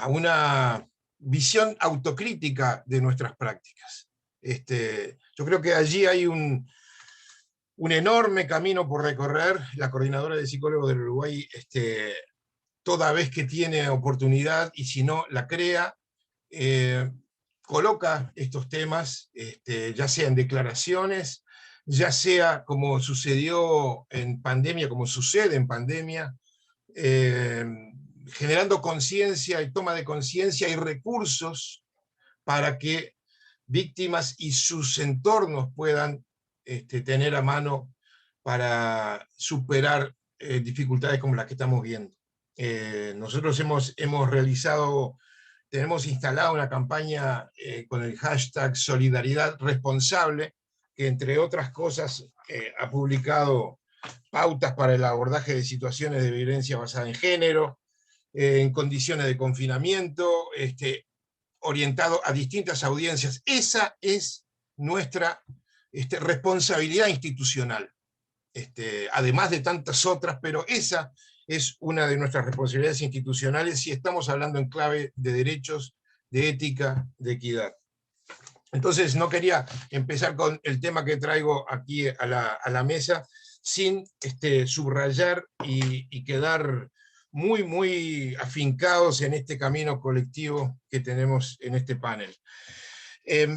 [SPEAKER 7] una visión autocrítica de nuestras prácticas. Yo creo que allí hay un enorme camino por recorrer. La Coordinadora de Psicólogos del Uruguay, toda vez que tiene oportunidad, y si no, la crea, coloca estos temas, ya sea en declaraciones, ya sea como sucedió en pandemia, como sucede en pandemia, generando conciencia y toma de conciencia y recursos para que víctimas y sus entornos puedan tener a mano para superar dificultades como las que estamos viendo. Nosotros hemos realizado, tenemos instalado una campaña con el hashtag Solidaridad Responsable, que entre otras cosas ha publicado pautas para el abordaje de situaciones de violencia basada en género, en condiciones de confinamiento, orientado a distintas audiencias. Esa es nuestra responsabilidad institucional. además de tantas otras, pero esa es una de nuestras responsabilidades institucionales si estamos hablando en clave de derechos, de ética, de equidad. Entonces no quería empezar con el tema que traigo aquí a la mesa sin subrayar y quedar muy, muy afincados en este camino colectivo que tenemos en este panel.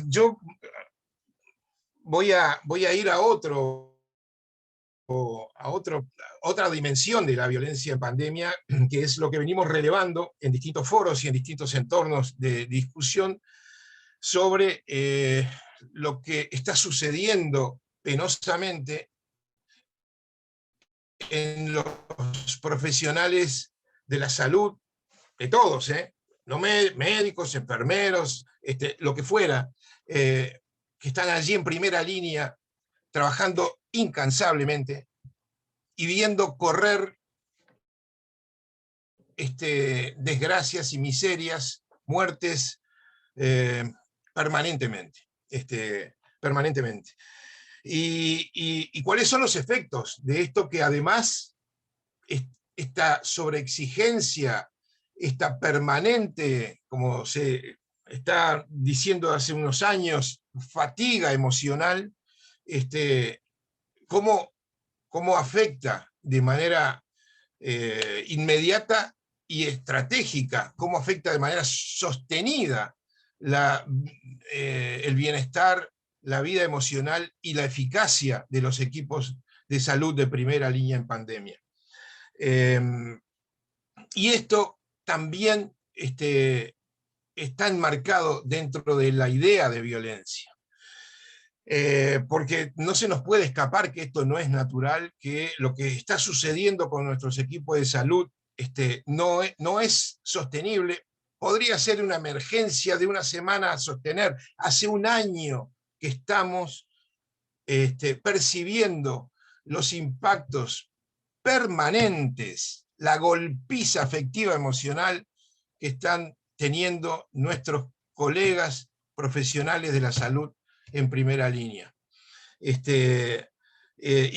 [SPEAKER 7] Yo voy a ir a otra dimensión de la violencia en pandemia, que es lo que venimos relevando en distintos foros y en distintos entornos de discusión sobre lo que está sucediendo penosamente en los profesionales de la salud, de todos, no médicos, enfermeros, lo que fuera, que están allí en primera línea, trabajando incansablemente y viendo correr desgracias y miserias, muertes permanentemente. Permanentemente. ¿Y cuáles son los efectos de esto que además esta sobreexigencia, esta permanente, como se está diciendo hace unos años, fatiga emocional, cómo afecta de manera inmediata y estratégica, cómo afecta de manera sostenida el bienestar, la vida emocional y la eficacia de los equipos de salud de primera línea en pandemia. Y esto también está enmarcado dentro de la idea de violencia. Porque no se nos puede escapar que esto no es natural, que lo que está sucediendo con nuestros equipos de salud no es sostenible. Podría ser una emergencia de una semana a sostener. Hace un año que estamos percibiendo los impactos permanentes, la golpiza afectiva emocional que están teniendo nuestros colegas profesionales de la salud en primera línea. Y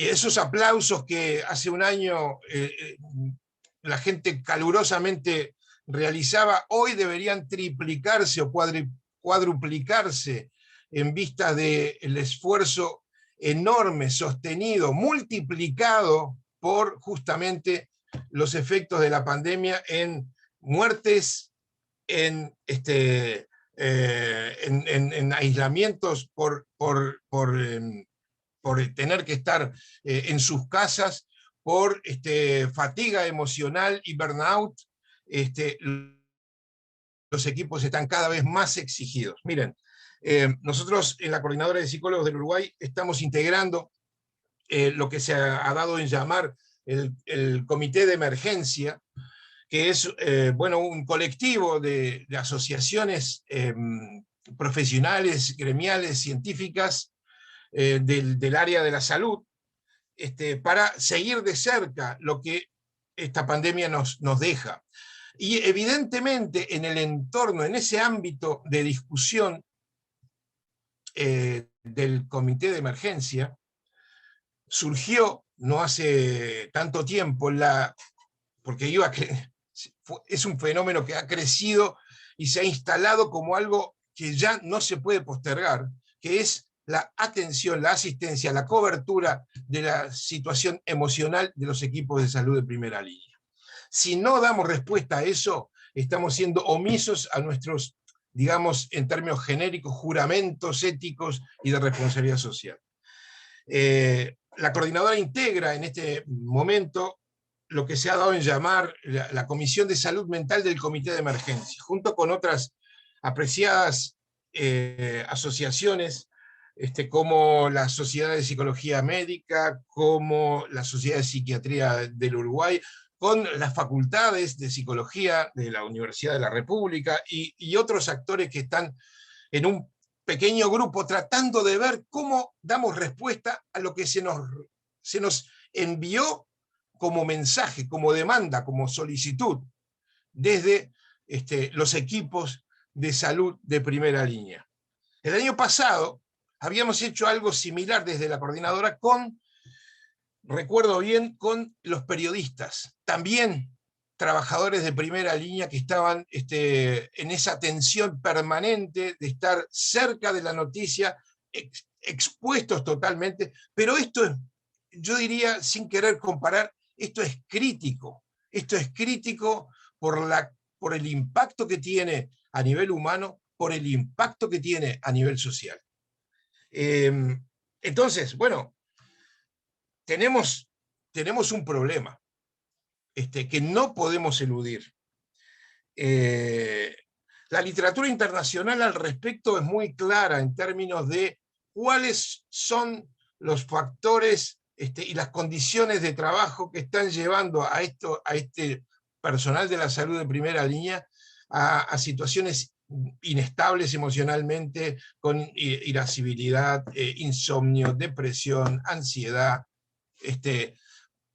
[SPEAKER 7] esos aplausos que hace un año la gente calurosamente realizaba, hoy deberían triplicarse o cuadruplicarse en vista del esfuerzo enorme, sostenido, multiplicado por justamente los efectos de la pandemia en muertes, en aislamientos por tener que estar en sus casas, por fatiga emocional y burnout. Los equipos están cada vez más exigidos. Miren, nosotros en la Coordinadora de Psicólogos del Uruguay estamos integrando lo que se ha dado en llamar el Comité de Emergencia, que es un colectivo de asociaciones profesionales, gremiales, científicas del área de la salud, para seguir de cerca lo que esta pandemia nos deja. Y evidentemente en el entorno, en ese ámbito de discusión del Comité de Emergencia, surgió no hace tanto tiempo, porque es un fenómeno que ha crecido y se ha instalado como algo que ya no se puede postergar, que es la atención, la asistencia, la cobertura de la situación emocional de los equipos de salud de primera línea. Si no damos respuesta a eso, estamos siendo omisos a nuestros, digamos, en términos genéricos, juramentos éticos y de responsabilidad social. La coordinadora integra en este momento lo que se ha dado en llamar la Comisión de Salud Mental del Comité de Emergencia, junto con otras apreciadas asociaciones, como la Sociedad de Psicología Médica, como la Sociedad de Psiquiatría del Uruguay, con las facultades de psicología de la Universidad de la República y otros actores que están en un pequeño grupo tratando de ver cómo damos respuesta a lo que se nos envió como mensaje, como demanda, como solicitud, desde los equipos de salud de primera línea. El año pasado habíamos hecho algo similar desde la coordinadora con recuerdo bien, con los periodistas, también trabajadores de primera línea que estaban en esa tensión permanente de estar cerca de la noticia, expuestos totalmente, pero esto es, yo diría, sin querer comparar, esto es crítico por el impacto que tiene a nivel humano, por el impacto que tiene a nivel social. Entonces, bueno, tenemos un problema que no podemos eludir. La literatura internacional al respecto es muy clara en términos de cuáles son los factores y las condiciones de trabajo que están llevando a este personal de la salud de primera línea a situaciones inestables emocionalmente, con irascibilidad, insomnio, depresión, ansiedad,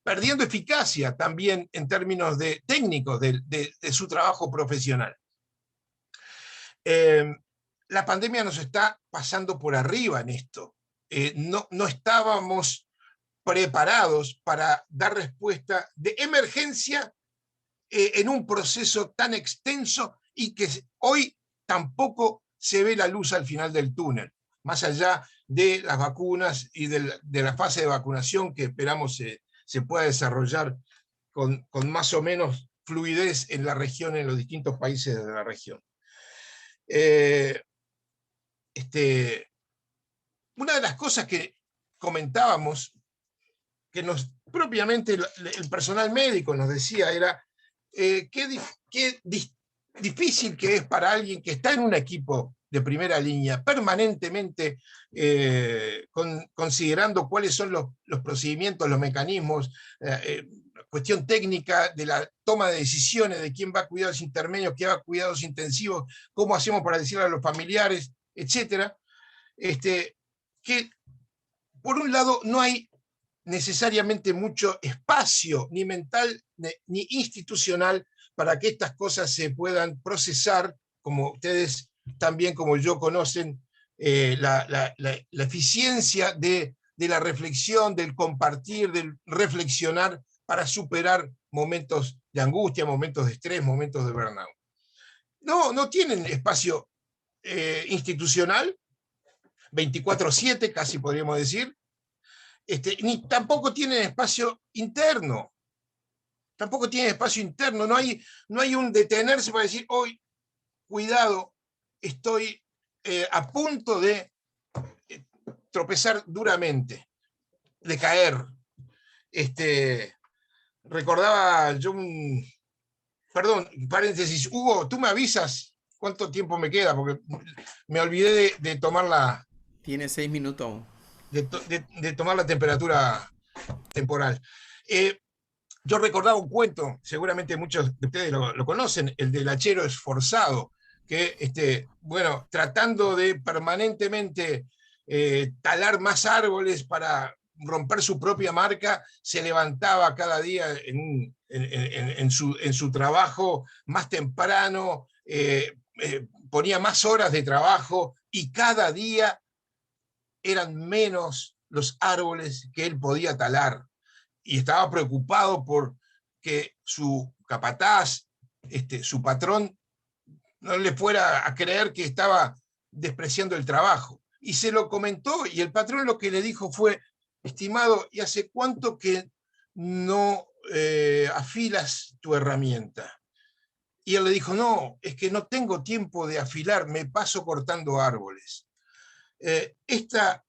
[SPEAKER 7] perdiendo eficacia también en términos técnicos de su trabajo profesional. La pandemia nos está pasando por arriba en esto. No estábamos preparados para dar respuesta de emergencia en un proceso tan extenso y que hoy tampoco se ve la luz al final del túnel, más allá de las vacunas y de la fase de vacunación que esperamos se pueda desarrollar con más o menos fluidez en la región, en los distintos países de la región. Una de las cosas que comentábamos, que propiamente el personal médico nos decía, era qué difícil que es para alguien que está en un equipo de primera línea, permanentemente considerando cuáles son los procedimientos, los mecanismos, cuestión técnica de la toma de decisiones, de quién va a cuidados intermedios, quién va a cuidados intensivos, cómo hacemos para decirle a los familiares, etc. Que por un lado no hay necesariamente mucho espacio, ni mental ni institucional, para que estas cosas se puedan procesar, como ustedes también como yo conocen, la eficiencia de la reflexión, del compartir, del reflexionar para superar momentos de angustia, momentos de estrés, momentos de burnout. No tienen espacio institucional, 24/7 casi podríamos decir, ni tampoco tienen espacio interno. Tampoco tienen espacio interno, no hay un detenerse para decir, hoy, cuidado, estoy a punto de tropezar duramente, de caer. Recordaba yo perdón, paréntesis, Hugo, tú me avisas cuánto tiempo me queda, porque me olvidé de tomar la...
[SPEAKER 4] Tiene 6 minutos aún.
[SPEAKER 7] De tomar la temperatura temporal. Yo recordaba un cuento, seguramente muchos de ustedes lo conocen, el del hachero esforzado, que, bueno, tratando de permanentemente talar más árboles para romper su propia marca, se levantaba cada día en su trabajo más temprano, ponía más horas de trabajo y cada día eran menos los árboles que él podía talar. Y estaba preocupado por que su capataz, su patrón, no le fuera a creer que estaba despreciando el trabajo. Y se lo comentó, y el patrón lo que le dijo fue, estimado, ¿y hace cuánto que no afilas tu herramienta? Y él le dijo, no, es que no tengo tiempo de afilar, me paso cortando árboles. Esta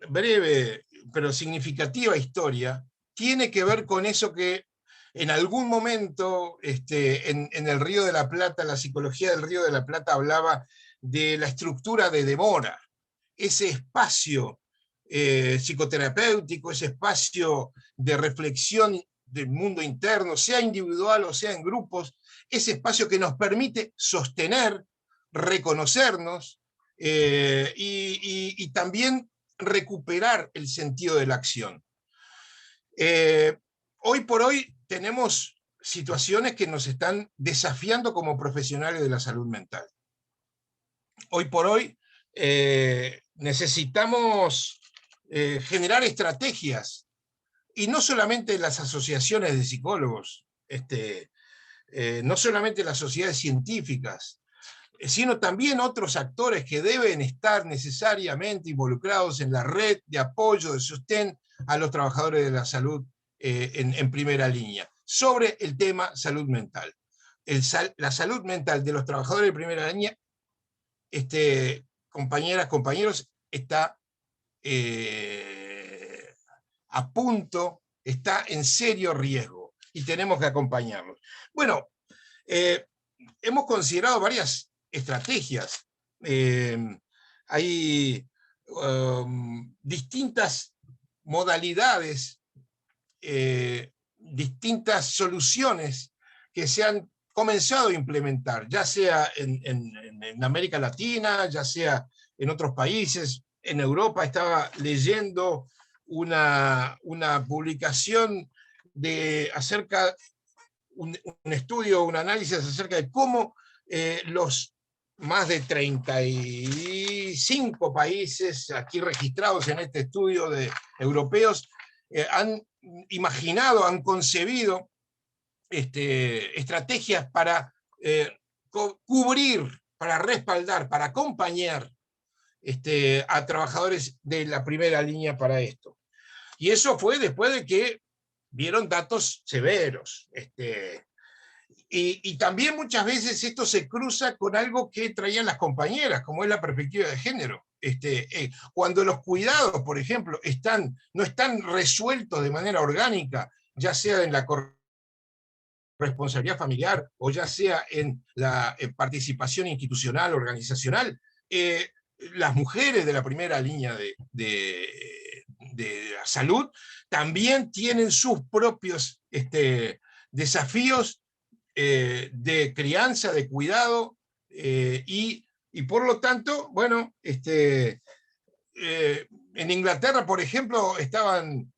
[SPEAKER 7] breve pero significativa historia tiene que ver con eso que en algún momento en el Río de la Plata, la psicología del Río de la Plata hablaba de la estructura de demora, ese espacio psicoterapéutico, ese espacio de reflexión del mundo interno, sea individual o sea en grupos, ese espacio que nos permite sostener, reconocernos y también recuperar el sentido de la acción. Hoy por hoy tenemos situaciones que nos están desafiando como profesionales de la salud mental. Hoy por hoy necesitamos generar estrategias y no solamente las asociaciones de psicólogos, no solamente las sociedades científicas, sino también otros actores que deben estar necesariamente involucrados en la red de apoyo, de sostén a los trabajadores de la salud en primera línea, sobre el tema salud mental. La salud mental de los trabajadores de primera línea, compañeras, compañeros, está a punto, está en serio riesgo y tenemos que acompañarlos. Bueno, hemos considerado varias estrategias. Hay distintas modalidades, distintas soluciones que se han comenzado a implementar, ya sea en América Latina, ya sea en otros países. En Europa estaba leyendo una publicación acerca un estudio, un análisis acerca de cómo los más de 35 países aquí registrados en este estudio de europeos han imaginado, han concebido estrategias para cubrir, para respaldar, para acompañar a trabajadores de la primera línea para esto. Y eso fue después de que vieron datos severos. Y también muchas veces esto se cruza con algo que traían las compañeras, como es la perspectiva de género. Cuando los cuidados, por ejemplo, no están resueltos de manera orgánica, ya sea en la responsabilidad familiar o ya sea en la participación institucional, organizacional, las mujeres de la primera línea de la salud también tienen sus propios desafíos de crianza, de cuidado, y por lo tanto, bueno, en Inglaterra, por ejemplo, estaban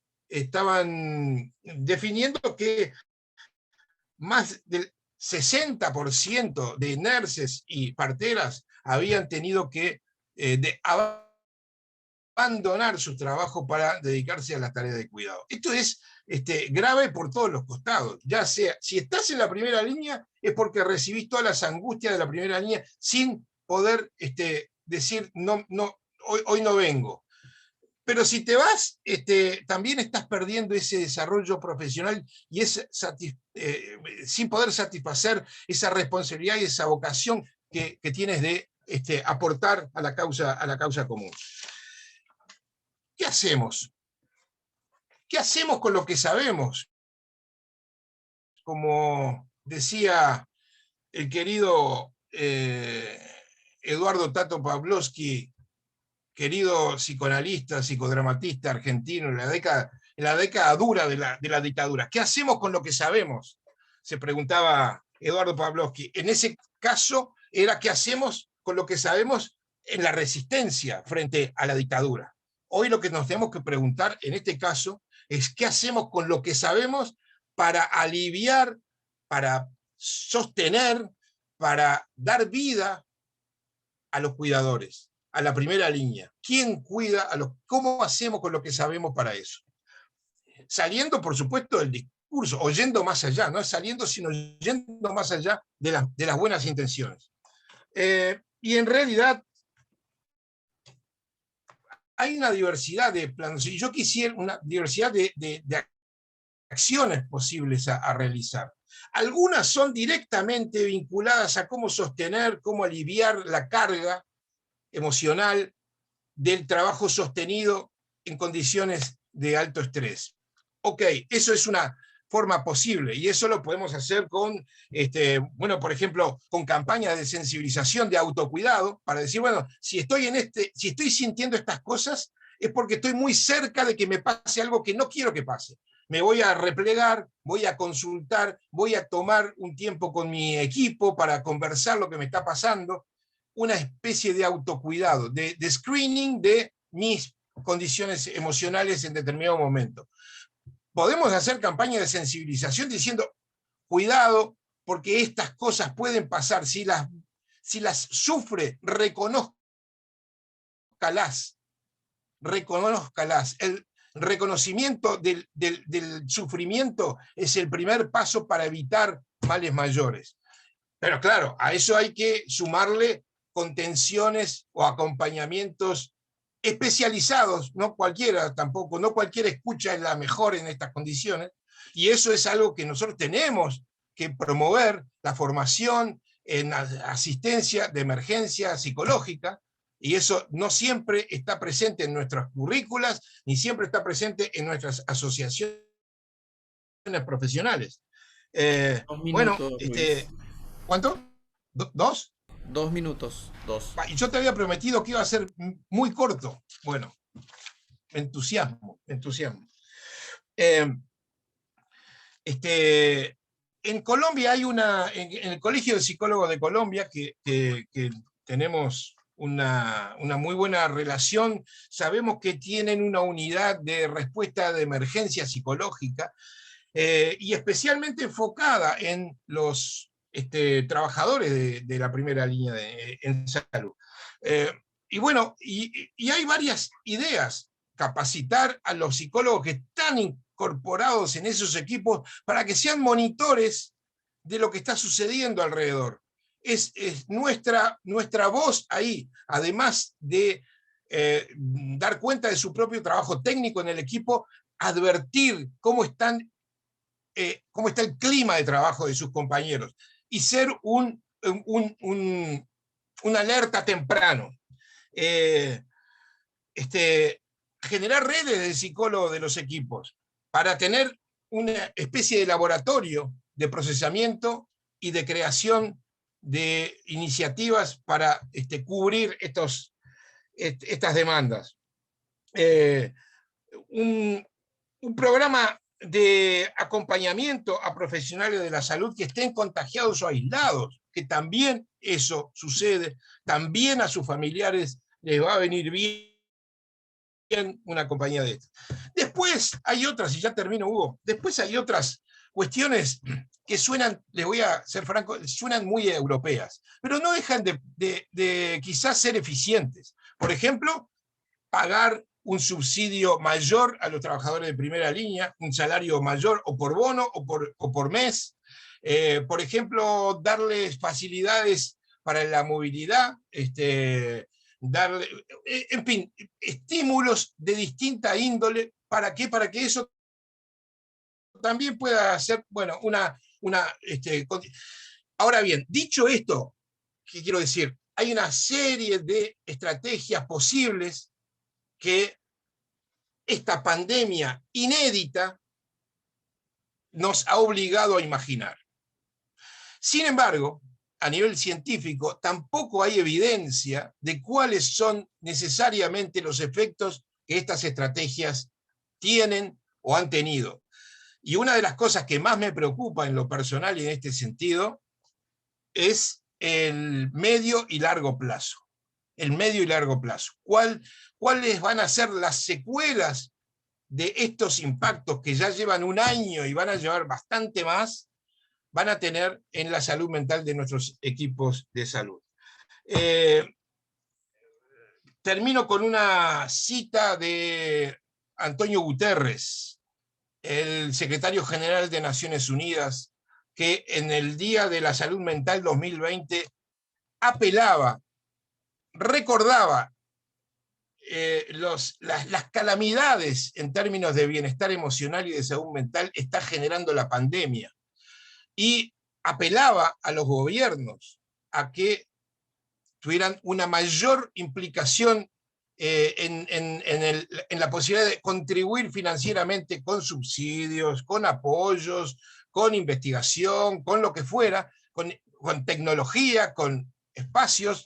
[SPEAKER 7] definiendo que más del 60% de nurses y parteras habían tenido que abandonar su trabajo para dedicarse a las tareas de cuidado. Esto es grave por todos los costados. Ya sea, si estás en la primera línea, es porque recibís todas las angustias de la primera línea sin poder decir, no, hoy no vengo. Pero si te vas, también estás perdiendo ese desarrollo profesional y sin poder satisfacer esa responsabilidad y esa vocación que tienes de aportar a la causa común. ¿Qué hacemos? ¿Qué hacemos con lo que sabemos? Como decía el querido Eduardo Tato Pavlovsky, querido psicoanalista, psicodramatista argentino, en la década dura de la dictadura. ¿Qué hacemos con lo que sabemos? Se preguntaba Eduardo Pavlovsky. En ese caso era ¿qué hacemos con lo que sabemos en la resistencia frente a la dictadura? Hoy lo que nos tenemos que preguntar en este caso es ¿qué hacemos con lo que sabemos para aliviar, para sostener, para dar vida a los cuidadores, a la primera línea? ¿Quién cuida cómo hacemos con lo que sabemos para eso? Saliendo, por supuesto, del discurso, o yendo más allá, no es saliendo, sino yendo más allá de las buenas intenciones. Y en realidad hay una diversidad de planos, y yo quisiera una diversidad de acciones posibles a realizar. Algunas son directamente vinculadas a cómo sostener, cómo aliviar la carga emocional del trabajo sostenido en condiciones de alto estrés. Ok, eso es una forma posible, y eso lo podemos hacer con, por ejemplo, con campañas de sensibilización, de autocuidado, para decir, bueno, si estoy sintiendo estas cosas, es porque estoy muy cerca de que me pase algo que no quiero que pase. Me voy a replegar, voy a consultar, voy a tomar un tiempo con mi equipo para conversar lo que me está pasando, una especie de autocuidado, de screening de mis condiciones emocionales en determinado momento. Podemos hacer campañas de sensibilización diciendo, cuidado, porque estas cosas pueden pasar. Si las sufre, reconózcalas. reconocimiento del sufrimiento es el primer paso para evitar males mayores. Pero claro, a eso hay que sumarle contenciones o acompañamientos especializados, no cualquiera tampoco, no cualquier escucha es la mejor en estas condiciones, y eso es algo que nosotros tenemos que promover, la formación en asistencia de emergencia psicológica, y eso no siempre está presente en nuestras currículas, ni siempre está presente en nuestras asociaciones profesionales.
[SPEAKER 4] 2 minutos, Luis.
[SPEAKER 7] ¿Cuánto? ¿2?
[SPEAKER 4] 2 minutos, 2.
[SPEAKER 7] Y yo te había prometido que iba a ser muy corto. Bueno, entusiasmo. En Colombia hay en el Colegio de Psicólogos de Colombia, que tenemos una muy buena relación, sabemos que tienen una unidad de respuesta de emergencia psicológica, y especialmente enfocada en los trabajadores de la primera línea en salud. Y bueno, y hay varias ideas: capacitar a los psicólogos que están incorporados en esos equipos para que sean monitores de lo que está sucediendo alrededor. Es nuestra voz ahí, además de dar cuenta de su propio trabajo técnico en el equipo, advertir cómo está el clima de trabajo de sus compañeros y ser un alerta temprano. Generar redes de psicólogos de los equipos para tener una especie de laboratorio de procesamiento y de creación de iniciativas para cubrir estas demandas. Un programa de acompañamiento a profesionales de la salud que estén contagiados o aislados, que también eso sucede, también a sus familiares les va a venir bien una compañía de estas. Después hay otras, y ya termino, Hugo, después hay otras cuestiones que suenan, les voy a ser franco, suenan muy europeas, pero no dejan de quizás ser eficientes. Por ejemplo, pagar un subsidio mayor a los trabajadores de primera línea, un salario mayor o por bono o por mes. Por ejemplo, darles facilidades para la movilidad, darle, en fin, estímulos de distinta índole. ¿Para qué? Para que eso también pueda ser, bueno, Ahora bien, dicho esto, ¿qué quiero decir? Hay una serie de estrategias posibles que esta pandemia inédita nos ha obligado a imaginar. Sin embargo, a nivel científico, tampoco hay evidencia de cuáles son necesariamente los efectos que estas estrategias tienen o han tenido. Y una de las cosas que más me preocupa en lo personal y en este sentido es el medio y largo plazo. El medio y largo plazo. ¿Cuáles van a ser las secuelas de estos impactos que ya llevan un año y van a llevar bastante más, van a tener en la salud mental de nuestros equipos de salud? Termino con una cita de Antonio Guterres, el secretario general de Naciones Unidas, que en el Día de la Salud Mental 2020 apelaba, recordaba las calamidades en términos de bienestar emocional y de salud mental está generando la pandemia, y apelaba a los gobiernos a que tuvieran una mayor implicación en la posibilidad de contribuir financieramente con subsidios, con apoyos, con investigación, con lo que fuera, con tecnología, con espacios,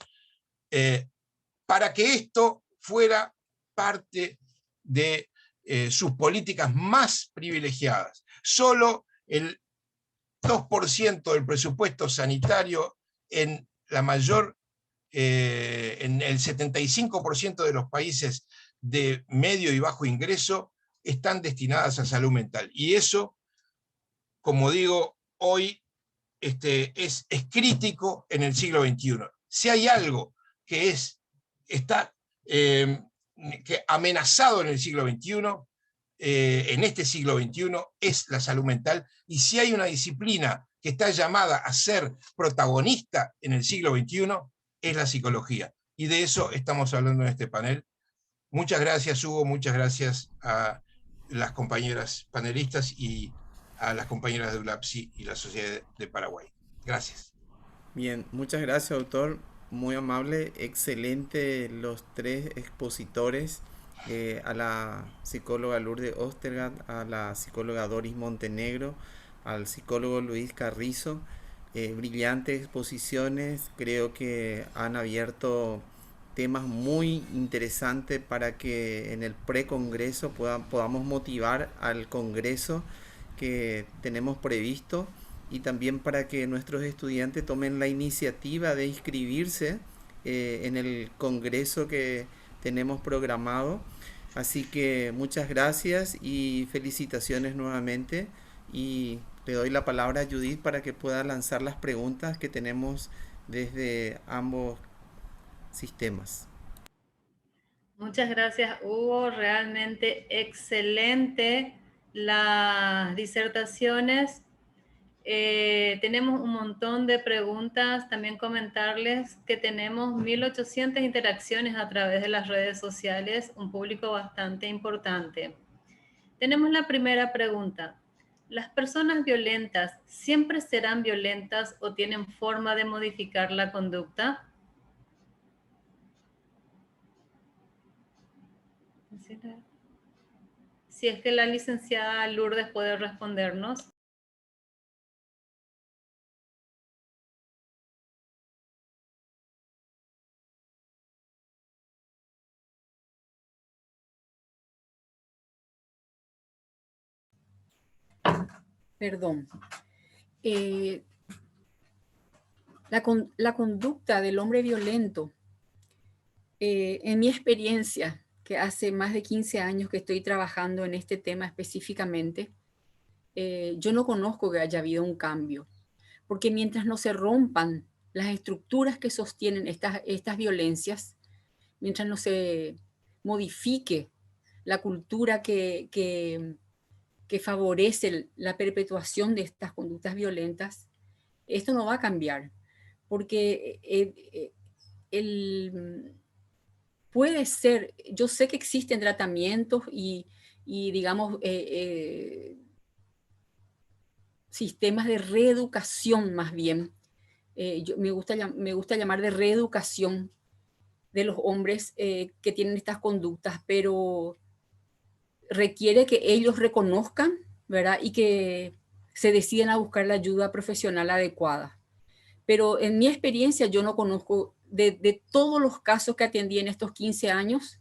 [SPEAKER 7] para que esto fuera parte de sus políticas más privilegiadas. Solo el 2% del presupuesto sanitario en el 75% de los países de medio y bajo ingreso están destinadas a salud mental. Y eso, como digo, hoy es crítico en el siglo XXI. Si hay algo que está amenazado en el siglo XXI, en este siglo XXI es la salud mental, y si hay una disciplina que está llamada a ser protagonista en el siglo XXI, es la psicología. Y de eso estamos hablando en este panel. Muchas gracias, Hugo, muchas gracias a las compañeras panelistas y a las compañeras de ULAPSI y la Sociedad de Paraguay. Gracias.
[SPEAKER 4] Bien, muchas gracias, doctor. Muy amable, excelente los tres expositores, a la psicóloga Lourdes Ostergaard, a la psicóloga Doris Montenegro, al psicólogo Luis Carrizo. Brillantes exposiciones, creo que han abierto temas muy interesantes para que en el precongreso podamos motivar al congreso que tenemos previsto, y también para que nuestros estudiantes tomen la iniciativa de inscribirse en el congreso que tenemos programado. Así que muchas gracias y felicitaciones nuevamente, y le doy la palabra a Judith para que pueda lanzar las preguntas que tenemos desde ambos sistemas.
[SPEAKER 1] Muchas gracias, Hugo. Realmente excelente las disertaciones. Tenemos un montón de preguntas. También comentarles que tenemos 1.800 interacciones a través de las redes sociales, un público bastante importante. Tenemos la primera pregunta. ¿Las personas violentas siempre serán violentas o tienen forma de modificar la conducta? Si es que la licenciada Lourdes puede respondernos.
[SPEAKER 5] Perdón. La conducta del hombre violento, en mi experiencia, que hace más de 15 años que estoy trabajando en este tema específicamente, yo no conozco que haya habido un cambio, porque mientras no se rompan las estructuras que sostienen estas violencias, mientras no se modifique la cultura que favorece la perpetuación de estas conductas violentas, esto no va a cambiar, porque puede ser, yo sé que existen tratamientos y digamos, sistemas de reeducación más bien, me gusta llamar de reeducación de los hombres que tienen estas conductas, pero requiere que ellos reconozcan, ¿verdad? Y que se deciden a buscar la ayuda profesional adecuada. Pero en mi experiencia yo no conozco, de todos los casos que atendí en estos 15 años,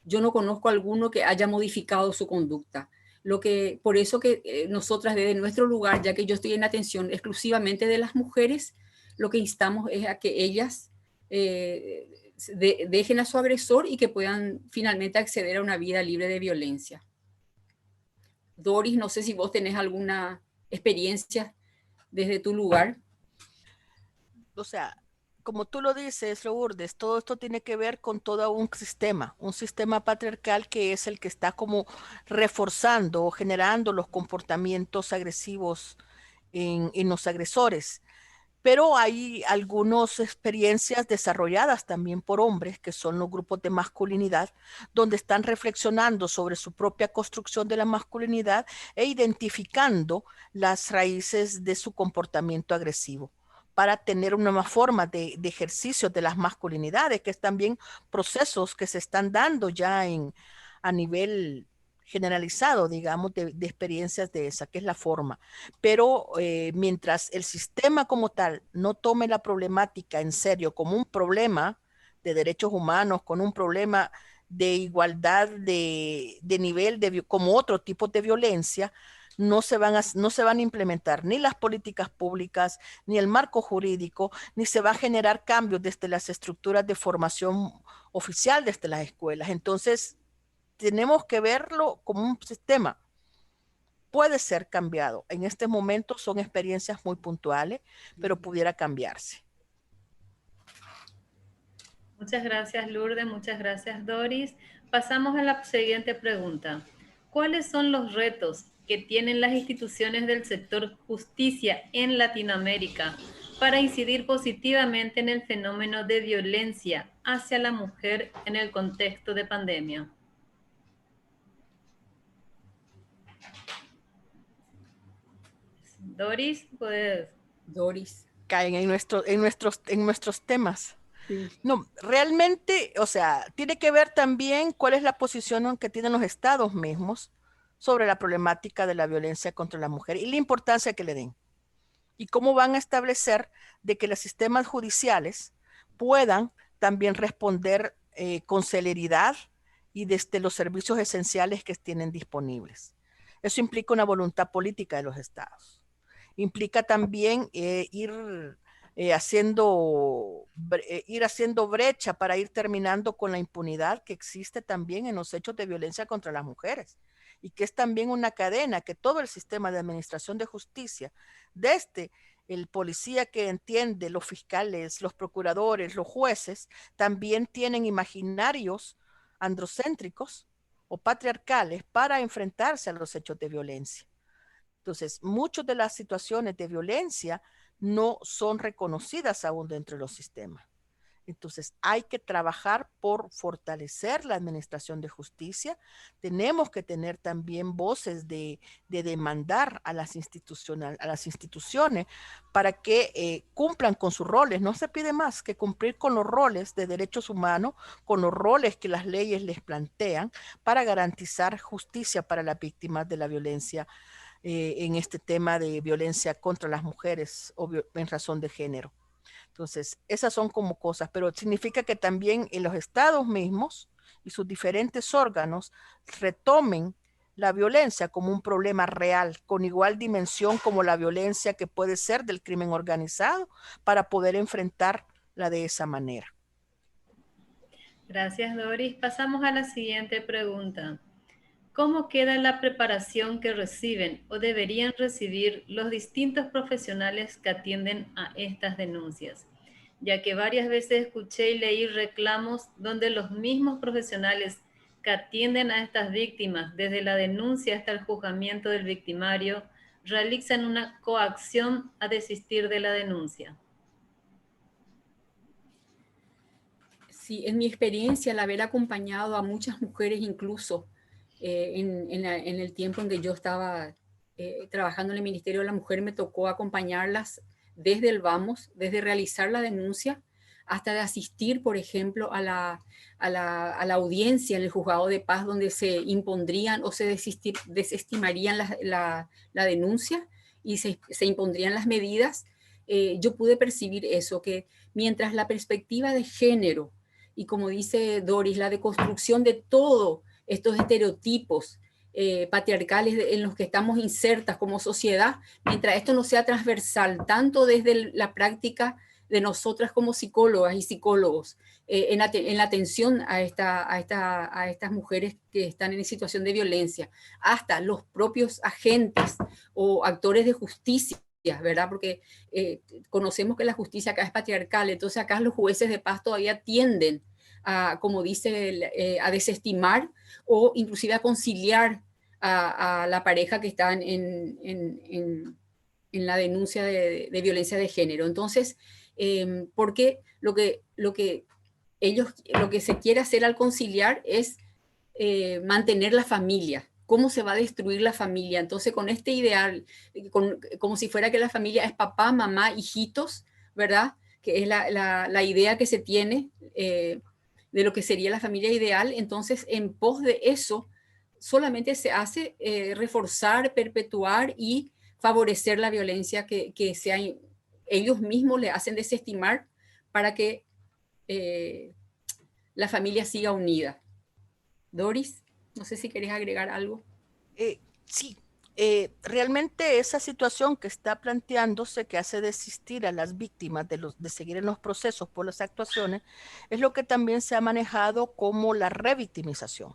[SPEAKER 5] yo no conozco alguno que haya modificado su conducta. Por eso que nosotras desde nuestro lugar, ya que yo estoy en atención exclusivamente de las mujeres, lo que instamos es a que ellas dejen a su agresor y que puedan finalmente acceder a una vida libre de violencia. Doris, no sé si vos tenés alguna experiencia desde tu lugar.
[SPEAKER 6] O sea, como tú lo dices, Lourdes, todo esto tiene que ver con todo un sistema patriarcal que es el que está como reforzando o generando los comportamientos agresivos en los agresores. Pero hay algunas experiencias desarrolladas también por hombres, que son los grupos de masculinidad, donde están reflexionando sobre su propia construcción de la masculinidad e identificando las raíces de su comportamiento agresivo, para tener una nueva forma de ejercicio de las masculinidades, que es también procesos que se están dando ya a nivel generalizado, digamos, de experiencias de esa, que es la forma. Pero mientras el sistema como tal no tome la problemática en serio como un problema de derechos humanos, con un problema de igualdad de nivel, como otro tipo de violencia, no se van a implementar ni las políticas públicas, ni el marco jurídico, ni se va a generar cambios desde las estructuras de formación oficial desde las escuelas. Entonces, tenemos que verlo como un sistema. Puede ser cambiado. En este momento son experiencias muy puntuales, pero pudiera cambiarse.
[SPEAKER 1] Muchas gracias, Lourdes. Muchas gracias, Doris. Pasamos a la siguiente pregunta. ¿cuáles son los retos que tienen las instituciones del sector justicia en Latinoamérica para incidir positivamente en el fenómeno de violencia hacia la mujer en el contexto de pandemia? Doris, pues.
[SPEAKER 3] Doris.
[SPEAKER 6] Caen en nuestros temas.
[SPEAKER 3] Sí.
[SPEAKER 6] No, realmente, o sea, tiene que ver también cuál es la posición que tienen los estados mismos sobre la problemática de la violencia contra la mujer y la importancia que le den. Y cómo van a establecer de que los sistemas judiciales puedan también responder con celeridad y desde los servicios esenciales que tienen disponibles. Eso implica una voluntad política de los estados. Implica también ir haciendo brecha para ir terminando con la impunidad que existe también en los hechos de violencia contra las mujeres y que es también una cadena que todo el sistema de administración de justicia, desde el policía que entiende, los fiscales, los procuradores, los jueces, también tienen imaginarios androcéntricos o patriarcales para enfrentarse a los hechos de violencia. Entonces, muchas de las situaciones de violencia no son reconocidas aún dentro de los sistemas. Entonces, hay que trabajar por fortalecer la administración de justicia. Tenemos que tener también voces de demandar a las instituciones para que cumplan con sus roles. No se pide más que cumplir con los roles de derechos humanos, con los roles que las leyes les plantean para garantizar justicia para las víctimas de la violencia en este tema de violencia contra las mujeres o en razón de género. Entonces, esas son como cosas, pero significa que también en los estados mismos y sus diferentes órganos retomen la violencia como un problema real, con igual dimensión como la violencia que puede ser del crimen organizado, para poder enfrentarla de esa manera.
[SPEAKER 1] Gracias, Doris. Pasamos a la siguiente pregunta. ¿Cómo queda la preparación que reciben o deberían recibir los distintos profesionales que atienden a estas denuncias? Ya que varias veces escuché y leí reclamos donde los mismos profesionales que atienden a estas víctimas, desde la denuncia hasta el juzgamiento del victimario, realizan una coacción a desistir de la denuncia.
[SPEAKER 5] Sí, en mi experiencia, al haber acompañado a muchas mujeres incluso, en el tiempo en que yo estaba trabajando en el Ministerio de la Mujer, me tocó acompañarlas desde el vamos, desde realizar la denuncia hasta de asistir, por ejemplo, a la audiencia en el juzgado de paz donde se impondrían o se desestimarían la denuncia y se impondrían las medidas. Yo pude percibir eso, que mientras la perspectiva de género y, como dice Doris, la deconstrucción de todo estos estereotipos patriarcales en los que estamos insertas como sociedad, mientras esto no sea transversal, tanto desde la práctica de nosotras como psicólogas y psicólogos, en la atención a estas mujeres que están en situación de violencia, hasta los propios agentes o actores de justicia, ¿verdad? Porque conocemos que la justicia acá es patriarcal, entonces acá los jueces de paz todavía tienden a, como dice, a desestimar o inclusive a conciliar a la pareja que está en la denuncia de violencia de género. Entonces, porque lo que se quiere hacer al conciliar es mantener la familia. ¿Cómo se va a destruir la familia? Entonces, con este ideal, como si fuera que la familia es papá, mamá, hijitos, ¿verdad? Que es la idea que se tiene de lo que sería la familia ideal. Entonces, en pos de eso, solamente se hace reforzar, perpetuar y favorecer la violencia que ellos mismos le hacen desestimar para que la familia siga unida. Doris, no sé si querés agregar algo.
[SPEAKER 6] Sí, realmente esa situación que está planteándose, que hace desistir a las víctimas de seguir en los procesos por las actuaciones, es lo que también se ha manejado como la revictimización.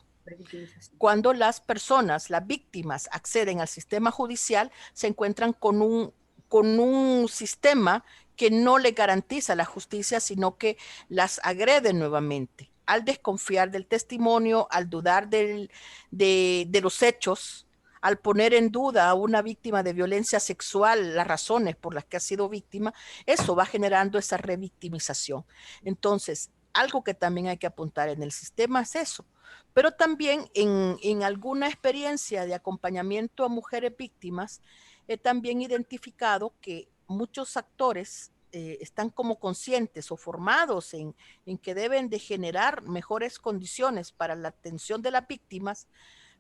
[SPEAKER 6] Cuando las personas, las víctimas, acceden al sistema judicial, se encuentran con un sistema que no le garantiza la justicia, sino que las agrede nuevamente al desconfiar del testimonio, al dudar de los hechos, al poner en duda a una víctima de violencia sexual las razones por las que ha sido víctima, eso va generando esa revictimización. Entonces, algo que también hay que apuntar en el sistema es eso. Pero también en alguna experiencia de acompañamiento a mujeres víctimas, he también identificado que muchos actores están como conscientes o formados en que deben de generar mejores condiciones para la atención de las víctimas,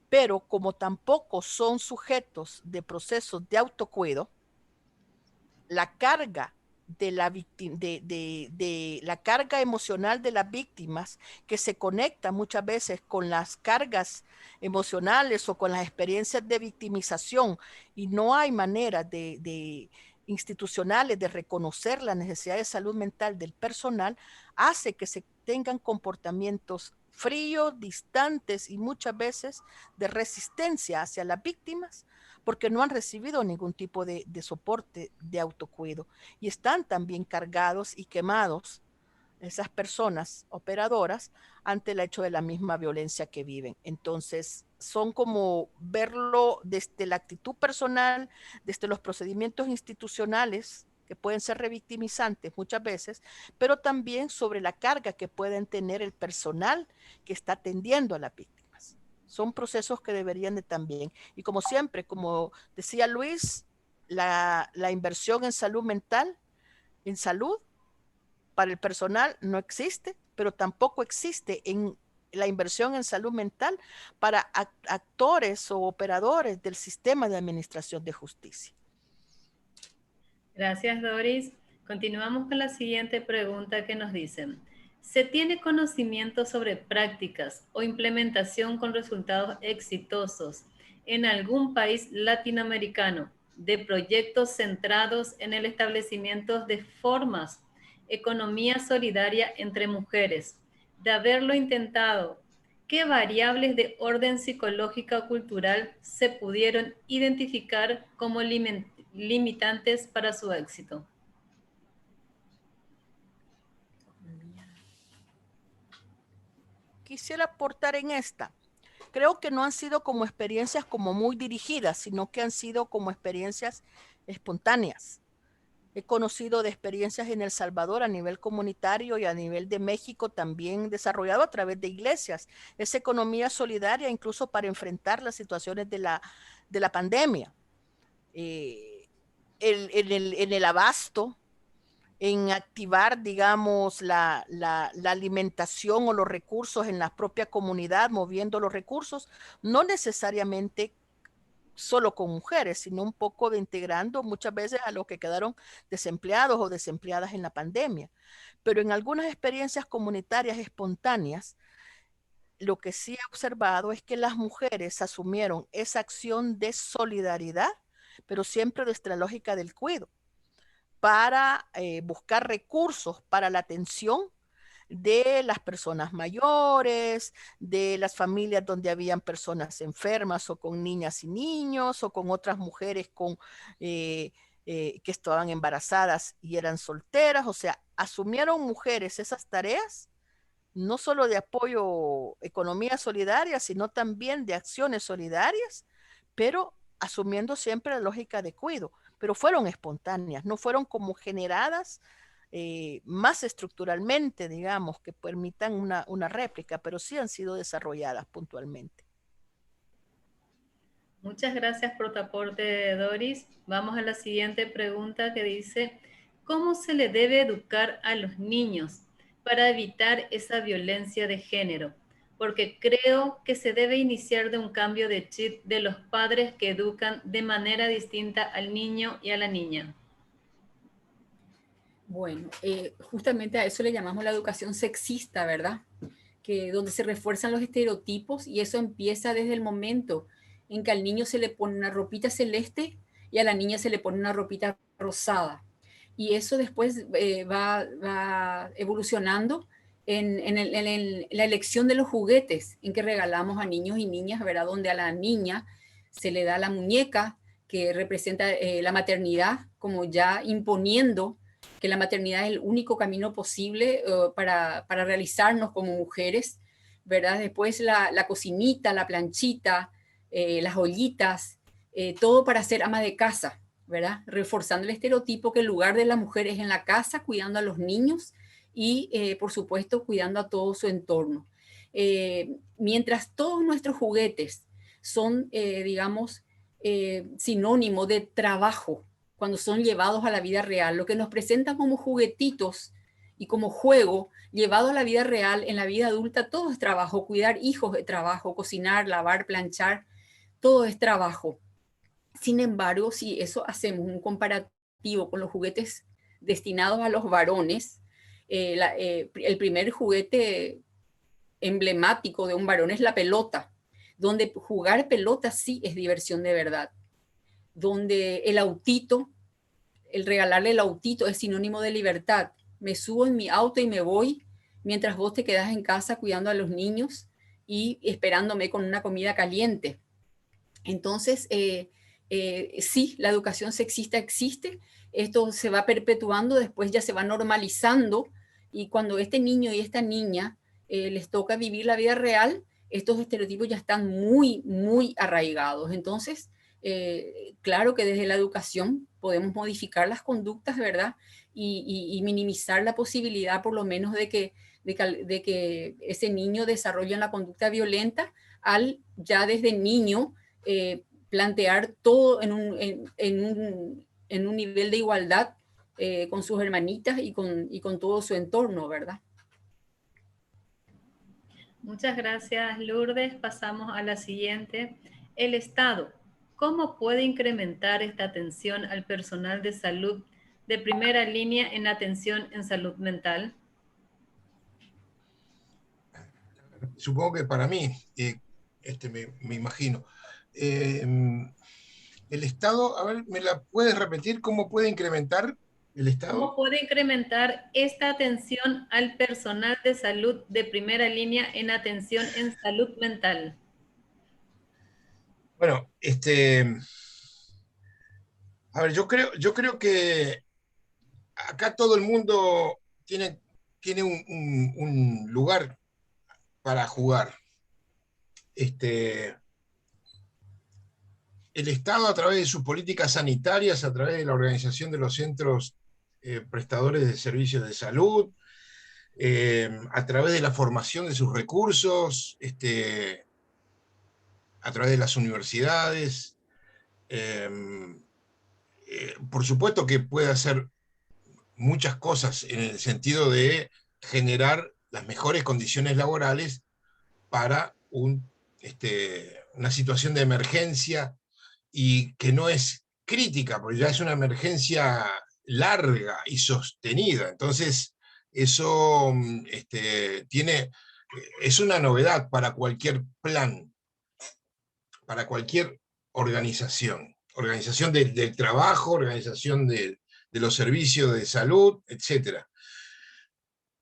[SPEAKER 6] pero como tampoco son sujetos de procesos de autocuidado, la carga de la carga emocional de las víctimas, que se conecta muchas veces con las cargas emocionales o con las experiencias de victimización, y no hay manera de institucionales de reconocer la necesidad de salud mental del personal, hace que se tengan comportamientos fríos, distantes y muchas veces de resistencia hacia las víctimas, porque no han recibido ningún tipo de soporte de autocuido, y están también cargados y quemados esas personas operadoras ante el hecho de la misma violencia que viven. Entonces, son como verlo desde la actitud personal, desde los procedimientos institucionales, que pueden ser revictimizantes muchas veces, pero también sobre la carga que pueden tener el personal que está atendiendo a las víctimas. Son procesos que deberían de también, y como siempre, como decía Luis, la inversión en salud mental, en salud, para el personal no existe, pero tampoco existe en la inversión en salud mental para actores o operadores del sistema de administración de justicia.
[SPEAKER 1] Gracias, Doris. Continuamos con la siguiente pregunta que nos dicen. ¿Se tiene conocimiento sobre prácticas o implementación con resultados exitosos en algún país latinoamericano de proyectos centrados en el establecimiento de formas, economía solidaria entre mujeres? De haberlo intentado, ¿qué variables de orden psicológica o cultural se pudieron identificar como limitantes para su éxito?
[SPEAKER 6] Quisiera aportar en esta. Creo que no han sido como experiencias como muy dirigidas, sino que han sido como experiencias espontáneas. He conocido de experiencias en El Salvador a nivel comunitario y a nivel de México también desarrollado a través de iglesias. Esa economía solidaria incluso para enfrentar las situaciones de la pandemia. En el abasto, en activar, digamos, la alimentación o los recursos en la propia comunidad, moviendo los recursos, no necesariamente solo con mujeres, sino un poco de integrando muchas veces a los que quedaron desempleados o desempleadas en la pandemia. Pero en algunas experiencias comunitarias espontáneas, lo que sí he observado es que las mujeres asumieron esa acción de solidaridad, pero siempre desde la lógica del cuidado, para buscar recursos para la atención de las personas mayores, de las familias donde habían personas enfermas o con niñas y niños o con otras mujeres que estaban embarazadas y eran solteras. O sea, asumieron mujeres esas tareas, no solo de apoyo, economía solidaria, sino también de acciones solidarias, pero asumiendo siempre la lógica de cuidado, pero fueron espontáneas, no fueron como generadas más estructuralmente, digamos, que permitan una réplica, pero sí han sido desarrolladas puntualmente.
[SPEAKER 1] Muchas gracias por tu aporte, Doris. Vamos a la siguiente pregunta que dice, ¿cómo se le debe educar a los niños para evitar esa violencia de género? Porque creo que se debe iniciar de un cambio de chip de los padres que educan de manera distinta al niño y a la niña.
[SPEAKER 5] Bueno, justamente a eso le llamamos la educación sexista, ¿verdad? Que donde se refuerzan los estereotipos, y eso empieza desde el momento en que al niño se le pone una ropita celeste y a la niña se le pone una ropita rosada. Y eso después va evolucionando en la elección de los juguetes en que regalamos a niños y niñas, ¿verdad? Donde a la niña se le da la muñeca que representa la maternidad, como ya imponiendo que la maternidad es el único camino posible para realizarnos como mujeres, ¿verdad? Después la cocinita, la planchita, las ollitas, todo para ser ama de casa, ¿verdad? Reforzando el estereotipo que el lugar de la mujer es en la casa, cuidando a los niños y, por supuesto, cuidando a todo su entorno. Mientras todos nuestros juguetes son, digamos, sinónimo de trabajo, cuando son llevados a la vida real, lo que nos presentan como juguetitos y como juego, llevado a la vida real, en la vida adulta, todo es trabajo. Cuidar hijos es trabajo, cocinar, lavar, planchar, todo es trabajo. Sin embargo, si eso hacemos un comparativo con los juguetes destinados a los varones, el primer juguete emblemático de un varón es la pelota, donde jugar pelota sí es diversión de verdad, donde el autito, el regalarle el autito es sinónimo de libertad. Me subo en mi auto y me voy, mientras vos te quedás en casa cuidando a los niños y esperándome con una comida caliente. Entonces, sí, la educación sexista existe, esto se va perpetuando, después ya se va normalizando, y cuando este niño y esta niña les toca vivir la vida real, estos estereotipos ya están muy, muy arraigados. Entonces, claro que desde la educación podemos modificar las conductas, ¿verdad? Y minimizar la posibilidad, por lo menos, de que ese niño desarrolle una conducta violenta al ya desde niño plantear todo en un nivel de igualdad con sus hermanitas y con todo su entorno, ¿verdad?
[SPEAKER 1] Muchas gracias, Lourdes. Pasamos a la siguiente. El Estado, ¿cómo puede incrementar esta atención al personal de salud de primera línea en atención en salud mental?
[SPEAKER 7] Supongo que para mí, me imagino. El Estado, a ver, ¿me la puedes repetir? ¿Cómo puede incrementar el Estado?
[SPEAKER 1] ¿Cómo puede incrementar esta atención al personal de salud de primera línea en atención en salud mental?
[SPEAKER 7] Bueno, a ver, yo creo que acá todo el mundo tiene un lugar para jugar. El Estado, a través de sus políticas sanitarias, a través de la organización de los centros prestadores de servicios de salud, a través de la formación de sus recursos, a través de las universidades, por supuesto que puede hacer muchas cosas en el sentido de generar las mejores condiciones laborales para una situación de emergencia, y que no es crítica, porque ya es una emergencia larga y sostenida. Entonces, eso es una novedad para cualquier plan, para cualquier organización del trabajo, organización de los servicios de salud, etc.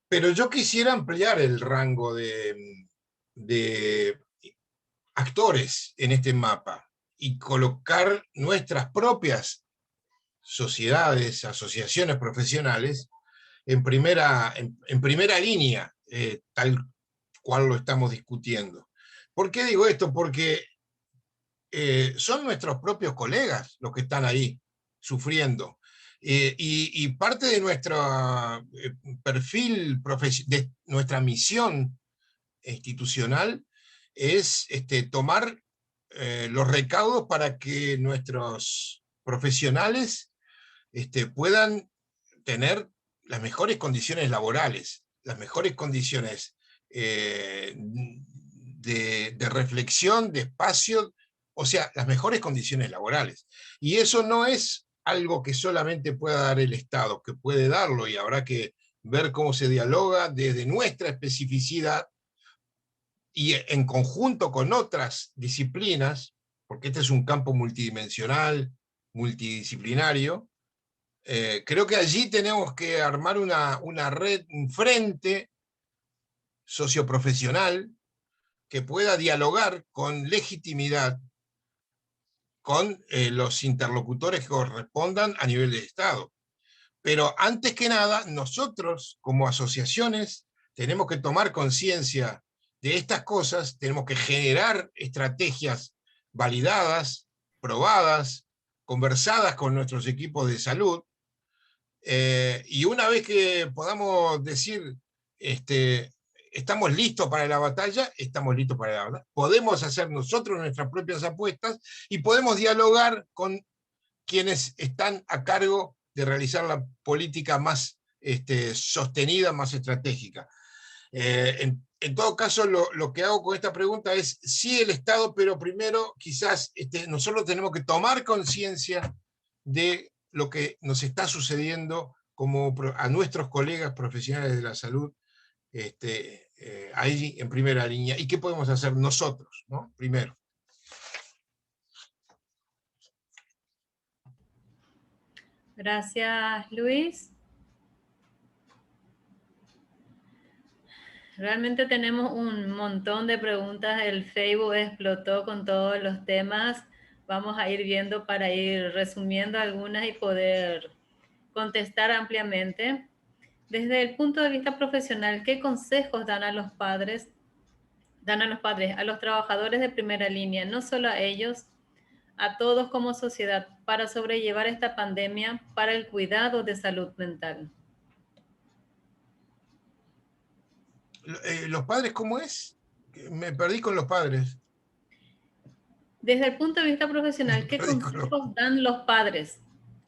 [SPEAKER 7] Pero yo quisiera ampliar el rango de actores en este mapa y colocar nuestras propias sociedades, asociaciones profesionales en primera línea, tal cual lo estamos discutiendo. ¿Por qué digo esto? Porque son nuestros propios colegas los que están ahí sufriendo. Y parte de nuestro perfil, de nuestra misión institucional es tomar los recaudos para que nuestros profesionales puedan tener las mejores condiciones laborales, las mejores condiciones de reflexión, de espacio, o sea, las mejores condiciones laborales. Y eso no es algo que solamente pueda dar el Estado, que puede darlo, y habrá que ver cómo se dialoga desde nuestra especificidad y en conjunto con otras disciplinas, porque este es un campo multidimensional, multidisciplinario. Creo que allí tenemos que armar una red, un frente socioprofesional que pueda dialogar con legitimidad con los interlocutores que correspondan a nivel de Estado. Pero antes que nada, nosotros como asociaciones tenemos que tomar conciencia de estas cosas, tenemos que generar estrategias validadas, probadas, conversadas con nuestros equipos de salud, y una vez que podamos decir, estamos listos para la batalla, estamos listos para la batalla. Podemos hacer nosotros nuestras propias apuestas y podemos dialogar con quienes están a cargo de realizar la política más sostenida, más estratégica. En todo caso, lo que hago con esta pregunta es, sí el Estado, pero primero quizás nosotros tenemos que tomar conciencia de lo que nos está sucediendo a nuestros colegas profesionales de la salud ahí en primera línea, y qué podemos hacer nosotros, ¿no? Primero.
[SPEAKER 1] Gracias, Luis. Realmente tenemos un montón de preguntas, el Facebook explotó con todos los temas. Vamos a ir viendo para ir resumiendo algunas y poder contestar ampliamente. Desde el punto de vista profesional, ¿qué consejos dan a los padres, a los trabajadores de primera línea, no solo a ellos, a todos como sociedad, para sobrellevar esta pandemia, para el cuidado de salud mental?
[SPEAKER 7] ¿Los padres cómo es? Me perdí con los padres.
[SPEAKER 1] Desde el punto de vista profesional, ¿qué consejos dan los padres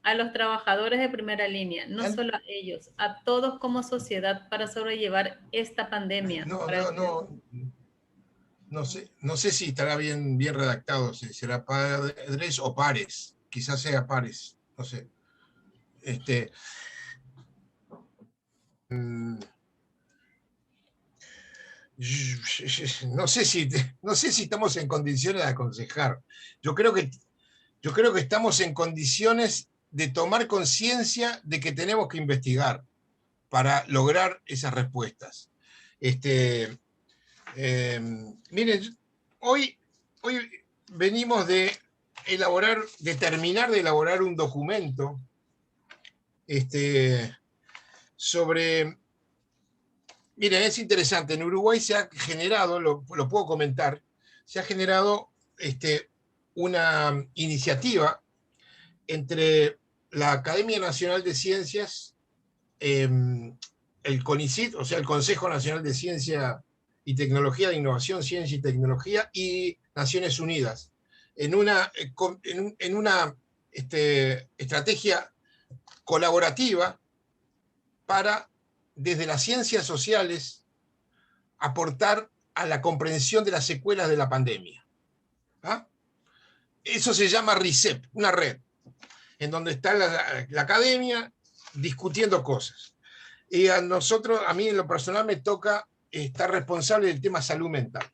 [SPEAKER 1] a los trabajadores de primera línea, no solo a ellos, a todos como sociedad, para sobrellevar esta pandemia?
[SPEAKER 7] No sé si estará bien redactado, si será padres o pares, quizás sea pares, no sé. No sé si estamos en condiciones de aconsejar. Yo creo que estamos en condiciones de tomar conciencia de que tenemos que investigar para lograr esas respuestas. Miren, hoy venimos de terminar de elaborar un documento sobre... Miren, es interesante, en Uruguay se ha generado, lo puedo comentar, se ha generado una iniciativa entre la Academia Nacional de Ciencias, el CONICYT, o sea, el Consejo Nacional de Ciencia y Tecnología, de Innovación, Ciencia y Tecnología, y Naciones Unidas, en una estrategia colaborativa para, desde las ciencias sociales, aportar a la comprensión de las secuelas de la pandemia. ¿Ah? Eso se llama RICEP, una red, en donde está la academia discutiendo cosas. Y a mí en lo personal me toca estar responsable del tema salud mental.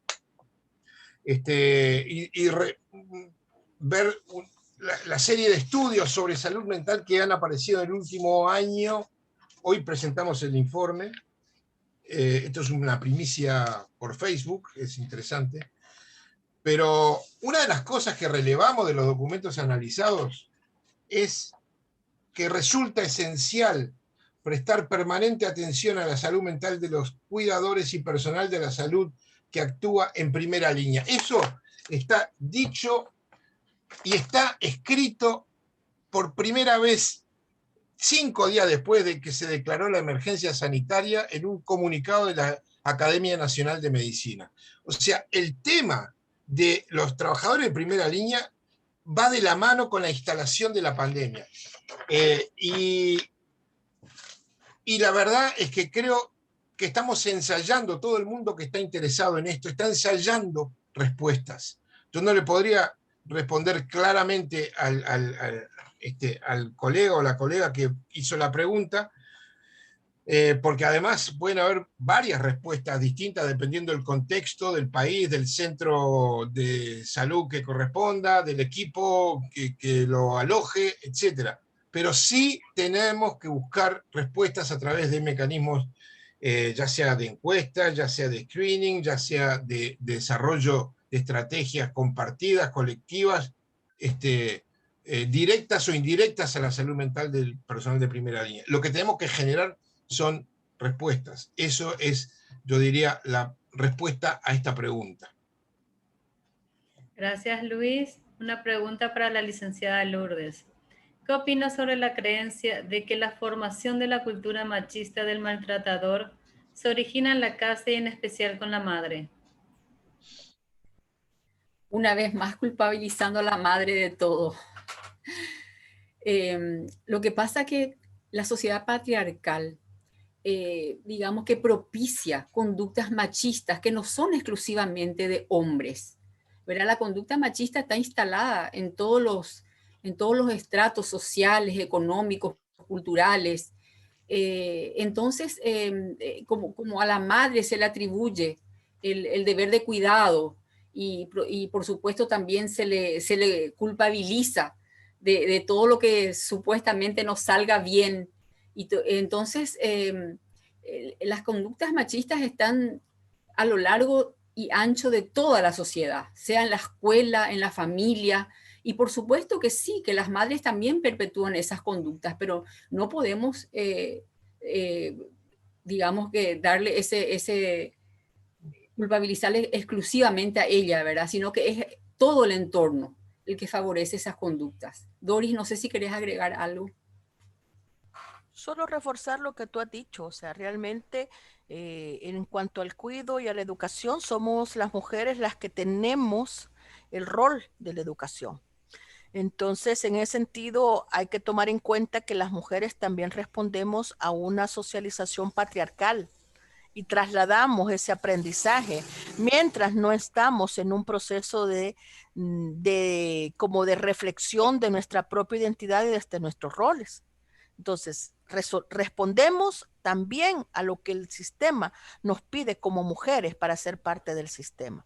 [SPEAKER 7] Ver la serie de estudios sobre salud mental que han aparecido en el último año. Hoy presentamos el informe. Esto es una primicia por Facebook, es interesante. Pero una de las cosas que relevamos de los documentos analizados es que resulta esencial prestar permanente atención a la salud mental de los cuidadores y personal de la salud que actúa en primera línea. Eso está dicho y está escrito por primera vez 5 días después de que se declaró la emergencia sanitaria en un comunicado de la Academia Nacional de Medicina. O sea, el tema de los trabajadores de primera línea va de la mano con la instalación de la pandemia. Y la verdad es que creo que estamos ensayando, todo el mundo que está interesado en esto, está ensayando respuestas. Yo no le podría responder claramente al colega o la colega que hizo la pregunta, porque además pueden haber varias respuestas distintas dependiendo del contexto, del país, del centro de salud que corresponda, del equipo que lo aloje, etc. Pero sí tenemos que buscar respuestas a través de mecanismos, ya sea de encuestas, ya sea de screening, ya sea de desarrollo de estrategias compartidas, colectivas, directas o indirectas a la salud mental del personal de primera línea. Lo que tenemos que generar son respuestas. Eso es, yo diría, la respuesta a esta pregunta.
[SPEAKER 1] Gracias, Luis. Una pregunta para la licenciada Lourdes. ¿Qué opina sobre la creencia de que la formación de la cultura machista del maltratador se origina en la casa y en especial con la madre?
[SPEAKER 5] Una vez más culpabilizando a la madre de todo. Lo que pasa es que la sociedad patriarcal, digamos que propicia conductas machistas que no son exclusivamente de hombres, ¿verdad? La conducta machista está instalada en todos los estratos sociales, económicos, culturales. Entonces, como a la madre se le atribuye el deber de cuidado y por supuesto también se le culpabiliza de todo lo que supuestamente no salga bien. Entonces, las conductas machistas están a lo largo y ancho de toda la sociedad, sea en la escuela, en la familia, y por supuesto que sí, que las madres también perpetúan esas conductas, pero no podemos, digamos que darle culpabilizarle exclusivamente a ella, ¿verdad? Sino que es todo el entorno el que favorece esas conductas. Doris, no sé si querés agregar algo.
[SPEAKER 6] Solo reforzar lo que tú has dicho, o sea, realmente en cuanto al cuidado y a la educación, somos las mujeres las que tenemos el rol de la educación. Entonces, en ese sentido, hay que tomar en cuenta que las mujeres también respondemos a una socialización patriarcal y trasladamos ese aprendizaje mientras no estamos en un proceso como de reflexión de nuestra propia identidad y de nuestros roles. Entonces, respondemos también a lo que el sistema nos pide como mujeres para ser parte del sistema.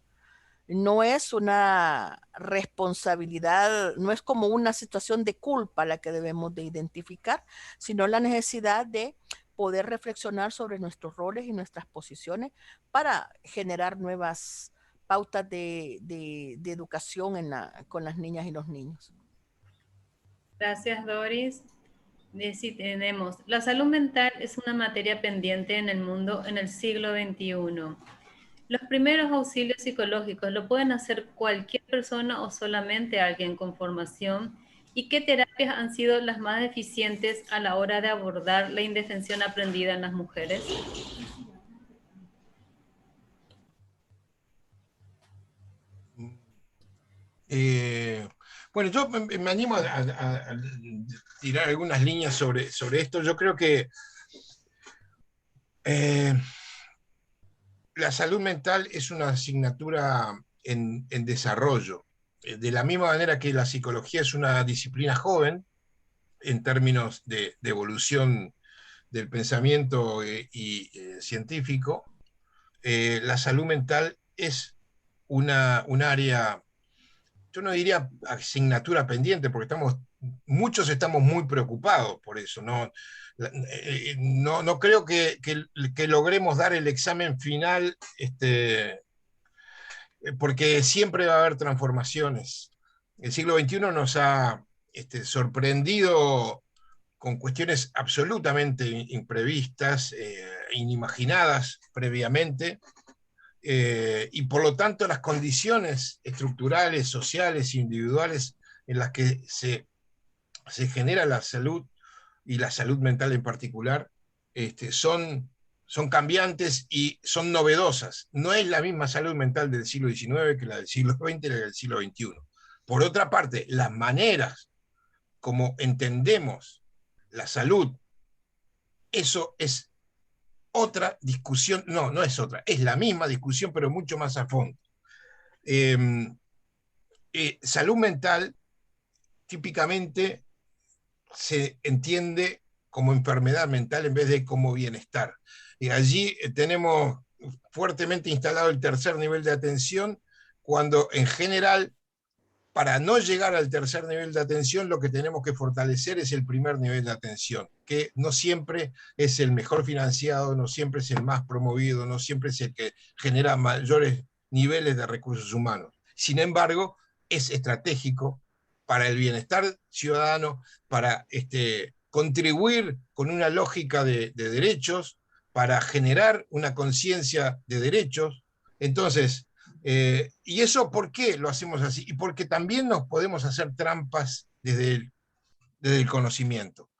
[SPEAKER 6] No es una responsabilidad, no es como una situación de culpa la que debemos de identificar, sino la necesidad de poder reflexionar sobre nuestros roles y nuestras posiciones para generar nuevas pautas de educación con las niñas y los niños.
[SPEAKER 1] Gracias, Doris. Sí, tenemos. La salud mental es una materia pendiente en el mundo en el siglo XXI. ¿Los primeros auxilios psicológicos lo pueden hacer cualquier persona o solamente alguien con formación? ¿Y qué terapias han sido las más eficientes a la hora de abordar la indefensión aprendida en las mujeres?
[SPEAKER 7] Bueno, yo me animo a tirar algunas líneas sobre esto. Yo creo que la salud mental es una asignatura en desarrollo. De la misma manera que la psicología es una disciplina joven en términos de evolución del pensamiento científico, la salud mental es un área, yo no diría asignatura pendiente, porque muchos estamos muy preocupados por eso. No creo que logremos dar el examen final, porque siempre va a haber transformaciones. El siglo XXI nos ha sorprendido con cuestiones absolutamente imprevistas, inimaginadas previamente, y por lo tanto las condiciones estructurales, sociales, individuales en las que se genera la salud, y la salud mental en particular, son cambiantes y son novedosas. No es la misma salud mental del siglo XIX que la del siglo XX y la del siglo XXI. Por otra parte, las maneras como entendemos la salud, eso es otra discusión, no es otra, es la misma discusión, pero mucho más a fondo. Salud mental típicamente se entiende como enfermedad mental en vez de como bienestar. Y allí tenemos fuertemente instalado el tercer nivel de atención, cuando en general, para no llegar al tercer nivel de atención, lo que tenemos que fortalecer es el primer nivel de atención, que no siempre es el mejor financiado, no siempre es el más promovido, no siempre es el que genera mayores niveles de recursos humanos. Sin embargo, es estratégico para el bienestar ciudadano, para contribuir con una lógica de derechos, para generar una conciencia de derechos. Entonces, ¿y eso por qué lo hacemos así? Y porque también nos podemos hacer trampas desde el conocimiento.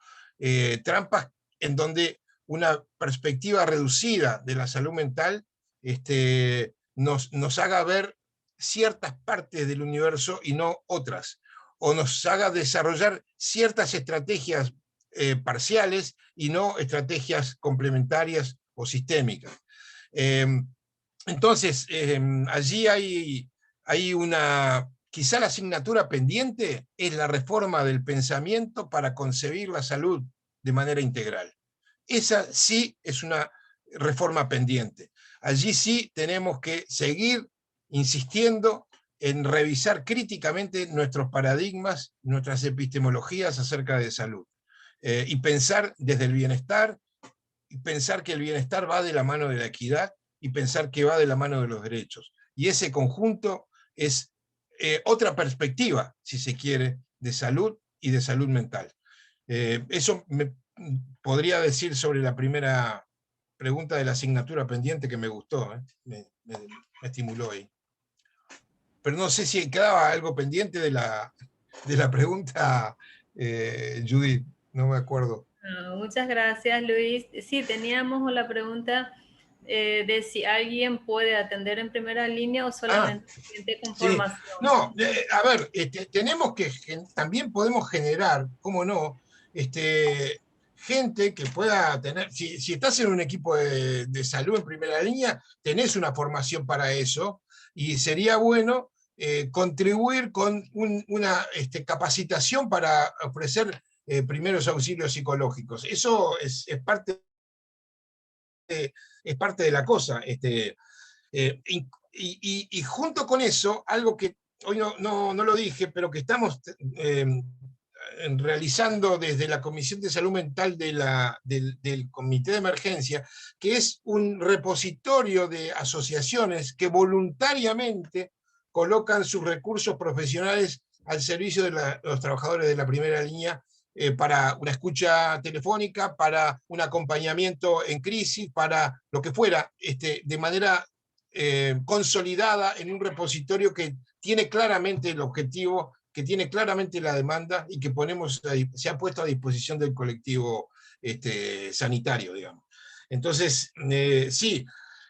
[SPEAKER 7] Trampas en donde una perspectiva reducida de la salud mental nos haga ver ciertas partes del universo y no otras, o nos haga desarrollar ciertas estrategias parciales y no estrategias complementarias o sistémicas. Entonces, allí hay quizá la asignatura pendiente es la reforma del pensamiento para concebir la salud de manera integral. Esa sí es una reforma pendiente. Allí sí tenemos que seguir insistiendo en revisar críticamente nuestros paradigmas, nuestras epistemologías acerca de salud, y pensar desde el bienestar, y pensar que el bienestar va de la mano de la equidad, y pensar que va de la mano de los derechos. Y ese conjunto es otra perspectiva, si se quiere, de salud y de salud mental. Eso me podría decir sobre la primera pregunta de la asignatura pendiente, que me gustó, me estimuló ahí. Pero no sé si quedaba algo pendiente de la pregunta, Judith, no me acuerdo.
[SPEAKER 1] Muchas gracias, Luis. Sí, teníamos la pregunta de si alguien puede atender en primera línea o solamente gente con formación.
[SPEAKER 7] No, a ver, también podemos generar, cómo no, gente que pueda tener, si estás en un equipo de salud en primera línea, tenés una formación para eso, y sería bueno contribuir con una capacitación para ofrecer primeros auxilios psicológicos. Eso es parte de la cosa. Y junto con eso, algo que hoy no lo dije, pero que estamos realizando desde la Comisión de Salud Mental del Comité de Emergencia, que es un repositorio de asociaciones que voluntariamente colocan sus recursos profesionales al servicio de los trabajadores de la primera línea, para una escucha telefónica, para un acompañamiento en crisis, para lo que fuera, de manera consolidada en un repositorio que tiene claramente el objetivo, que tiene claramente la demanda, y que se ha puesto a disposición del colectivo sanitario, digamos. Entonces, sí,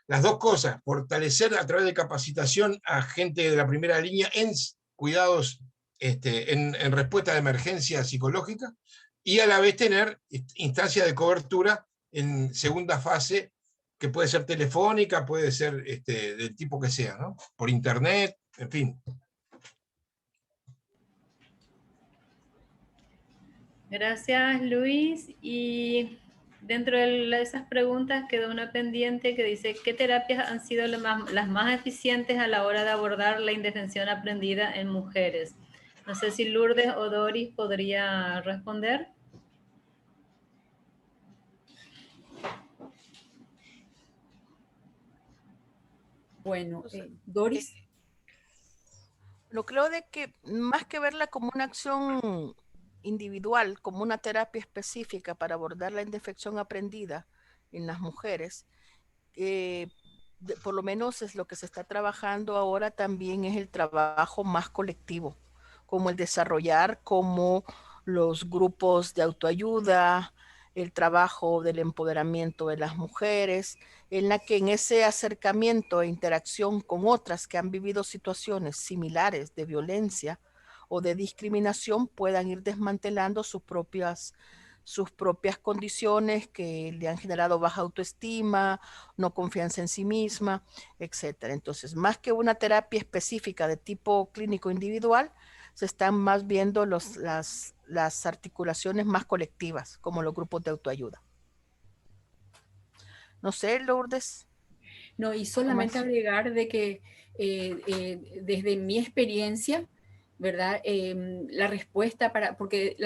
[SPEAKER 7] las dos cosas: fortalecer a través de capacitación a gente de la primera línea en cuidados, en respuesta de emergencia psicológica, y a la vez tener instancias de cobertura en segunda fase, que puede ser telefónica, puede ser del tipo que sea, ¿no? Por internet, en fin.
[SPEAKER 1] Gracias, Luis. Y dentro de esas preguntas quedó una pendiente que dice: ¿qué terapias han sido las más eficientes a la hora de abordar la indefensión aprendida en mujeres? No sé si Lourdes o Doris podría responder.
[SPEAKER 5] Bueno, Doris.
[SPEAKER 6] Lo creo de que más que verla como una acción individual, como una terapia específica para abordar la indefensión aprendida en las mujeres, por lo menos es lo que se está trabajando ahora, también es el trabajo más colectivo, como el desarrollar como los grupos de autoayuda, el trabajo del empoderamiento de las mujeres, en la que en ese acercamiento e interacción con otras que han vivido situaciones similares de violencia o de discriminación puedan ir desmantelando sus propias condiciones que le han generado baja autoestima, no confianza en sí misma, etcétera. Entonces, más que una terapia específica de tipo clínico individual, se están más viendo las articulaciones más colectivas, como los grupos de autoayuda. No sé, Lourdes.
[SPEAKER 5] No, y solamente agregar de que desde mi experiencia, ¿verdad? La respuesta porque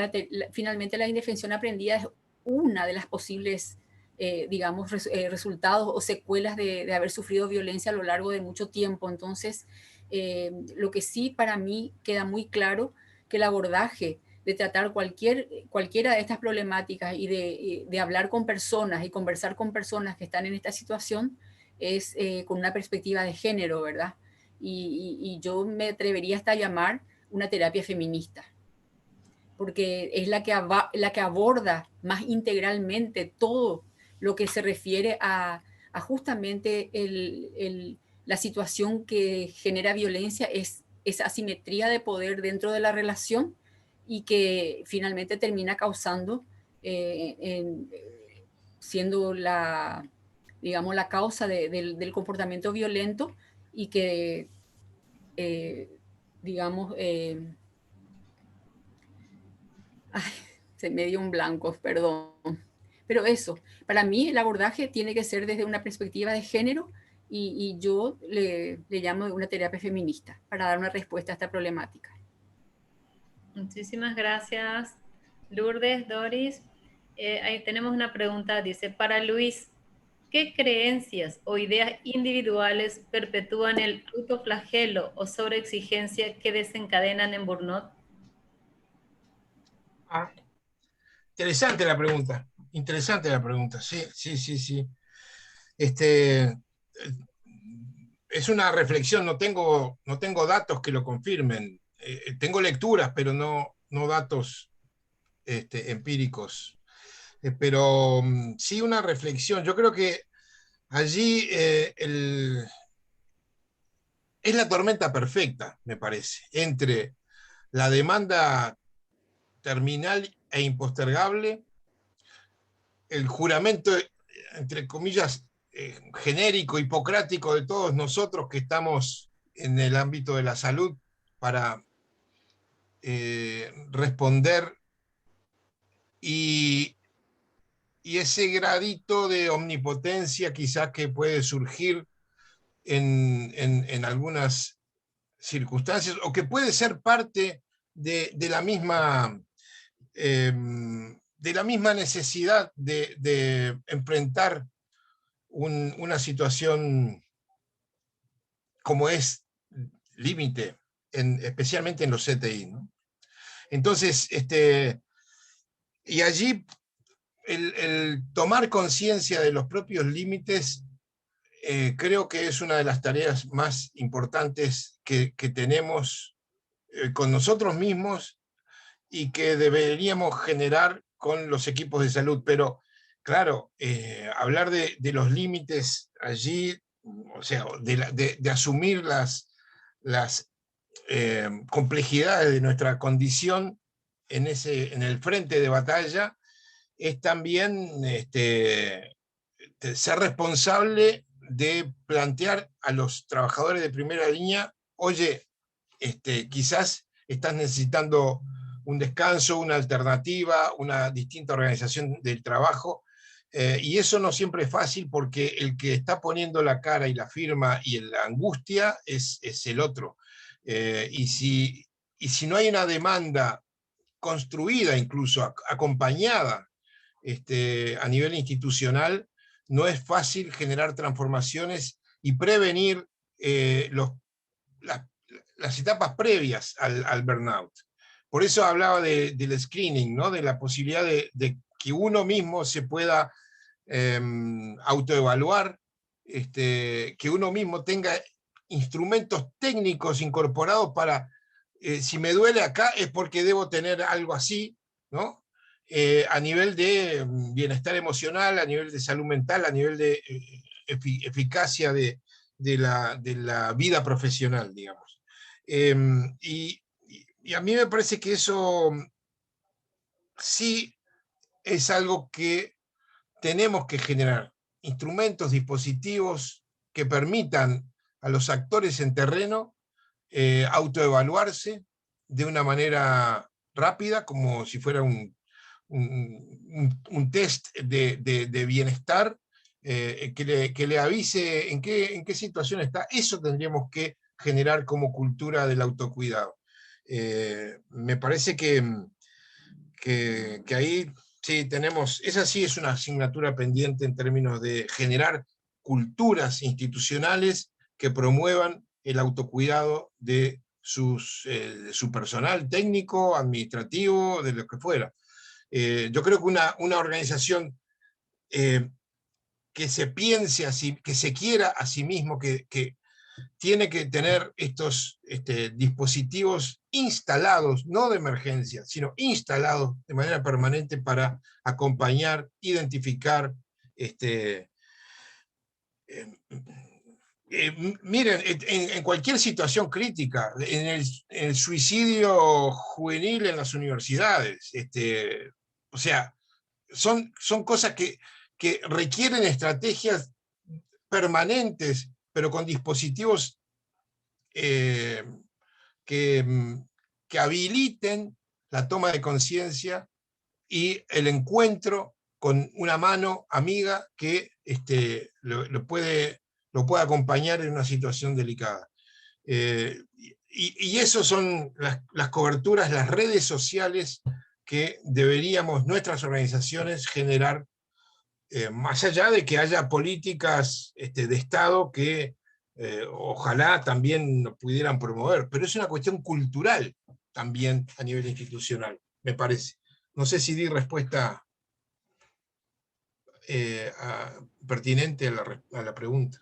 [SPEAKER 5] finalmente la indefensión aprendida es una de las posibles, digamos, resultados o secuelas de haber sufrido violencia a lo largo de mucho tiempo. Entonces, lo que sí para mí queda muy claro, que el abordaje de tratar cualquiera de estas problemáticas y de hablar con personas y conversar con personas que están en esta situación es con una perspectiva de género, ¿verdad? Y yo me atrevería hasta a llamar una terapia feminista, porque es la que aborda más integralmente todo lo que se refiere a justamente la situación que genera violencia, es esa asimetría de poder dentro de la relación y que finalmente termina causando, siendo digamos, la causa del comportamiento violento y que, digamos, se me dio un blanco, perdón. Pero eso, para mí el abordaje tiene que ser desde una perspectiva de género y yo le llamo una terapia feminista para dar una respuesta a esta problemática.
[SPEAKER 1] Muchísimas gracias, Lourdes, Doris. Ahí tenemos una pregunta, dice, para Luis, ¿qué creencias o ideas individuales perpetúan el autoflagelo o sobreexigencia que desencadenan en burnout?
[SPEAKER 7] Interesante la pregunta, sí. Es una reflexión, no tengo datos que lo confirmen. Tengo lecturas, pero no datos empíricos. Pero sí una reflexión. Yo creo que allí es la tormenta perfecta, me parece, entre la demanda terminal e impostergable, el juramento, entre comillas, genérico, hipocrático de todos nosotros que estamos en el ámbito de la salud para responder, y ese gradito de omnipotencia quizás que puede surgir en algunas circunstancias, o que puede ser parte de la misma necesidad de enfrentar una situación como es límite, especialmente en los CTI, ¿no? Entonces, y allí el tomar conciencia de los propios límites creo que es una de las tareas más importantes que tenemos con nosotros mismos y que deberíamos generar con los equipos de salud. Pero, claro, hablar de los límites allí, o sea, de asumir las complejidades de nuestra condición en el frente de batalla, es también ser responsable de plantear a los trabajadores de primera línea, oye, quizás estás necesitando un descanso, una alternativa, una distinta organización del trabajo, y eso no siempre es fácil porque el que está poniendo la cara y la firma y la angustia es el otro. Y si no hay una demanda construida, incluso acompañada a nivel institucional, no es fácil generar transformaciones y prevenir las etapas previas al burnout. Por eso hablaba del screening, ¿no? De la posibilidad de que uno mismo se pueda autoevaluar, que uno mismo tenga instrumentos técnicos incorporados para, si me duele acá es porque debo tener algo así, ¿no? A nivel de bienestar emocional, a nivel de salud mental, a nivel de eficacia de la vida profesional, digamos. Y a mí me parece que eso sí es algo que tenemos que generar, instrumentos, dispositivos que permitan a los actores en terreno autoevaluarse de una manera rápida, como si fuera un test de bienestar, que le avise en qué situación está. Eso tendríamos que generar como cultura del autocuidado. Me parece que ahí sí tenemos, esa sí es una asignatura pendiente en términos de generar culturas institucionales que promuevan el autocuidado de su personal técnico, administrativo, de lo que fuera. Yo creo que una organización que se piense así, que se quiera a sí mismo, que tiene que tener estos dispositivos instalados, no de emergencia, sino instalados de manera permanente para acompañar, identificar. Miren, en cualquier situación crítica, en el suicidio juvenil en las universidades, o sea, son cosas que requieren estrategias permanentes, pero con dispositivos que habiliten la toma de conciencia y el encuentro con una mano amiga que lo puede acompañar en una situación delicada. Y eso son las coberturas, las redes sociales que deberíamos nuestras organizaciones generar, más allá de que haya políticas de Estado que ojalá también nos pudieran promover, pero es una cuestión cultural también a nivel institucional, me parece. No sé si di respuesta pertinente a la pregunta.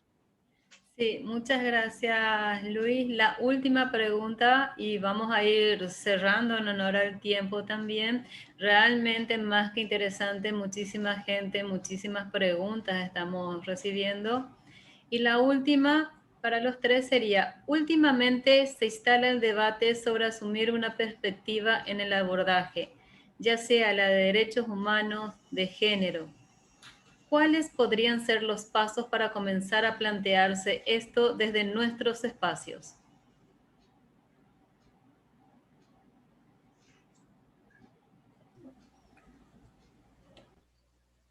[SPEAKER 1] Sí, muchas gracias, Luis. La última pregunta, y vamos a ir cerrando en honor al tiempo también. Realmente más que interesante, muchísima gente, muchísimas preguntas estamos recibiendo. Y la última para los tres sería, últimamente se instala el debate sobre asumir una perspectiva en el abordaje, ya sea la de derechos humanos, de género. ¿Cuáles podrían ser los pasos para comenzar a plantearse esto desde nuestros espacios?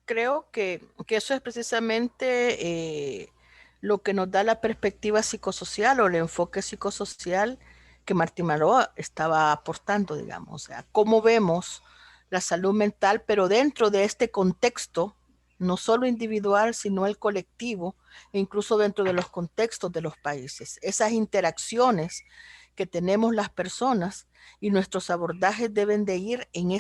[SPEAKER 6] Creo que eso es precisamente lo que nos da la perspectiva psicosocial o el enfoque psicosocial que Martín Maroa estaba aportando, digamos. O sea, cómo vemos la salud mental, pero dentro de este contexto, no solo individual, sino el colectivo, e incluso dentro de los contextos de los países. Esas interacciones que tenemos las personas y nuestros abordajes deben de ir en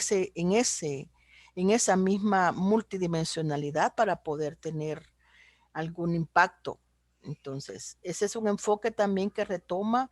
[SPEAKER 6] esa misma multidimensionalidad para poder tener algún impacto. Entonces, ese es un enfoque también que retoma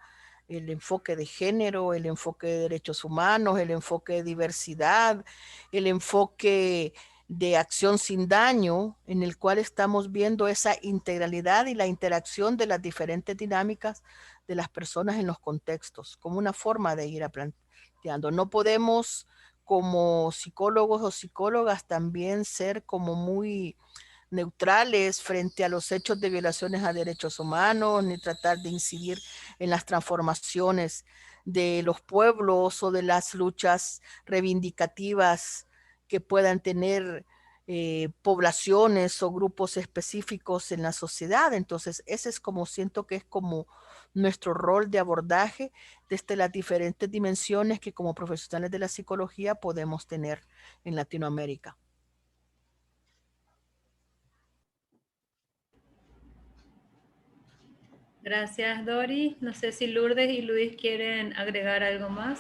[SPEAKER 6] el enfoque de género, el enfoque de derechos humanos, el enfoque de diversidad, el enfoque de acción sin daño, en el cual estamos viendo esa integralidad y la interacción de las diferentes dinámicas de las personas en los contextos, como una forma de ir a planteando. No podemos, como psicólogos o psicólogas, también ser como muy neutrales frente a los hechos de violaciones a derechos humanos, ni tratar de incidir en las transformaciones de los pueblos o de las luchas reivindicativas que puedan tener poblaciones o grupos específicos en la sociedad. Entonces, ese es como siento que es como nuestro rol de abordaje desde las diferentes dimensiones que como profesionales de la psicología podemos tener en Latinoamérica.
[SPEAKER 1] Gracias, Dori. No sé si Lourdes y Luis quieren agregar algo más.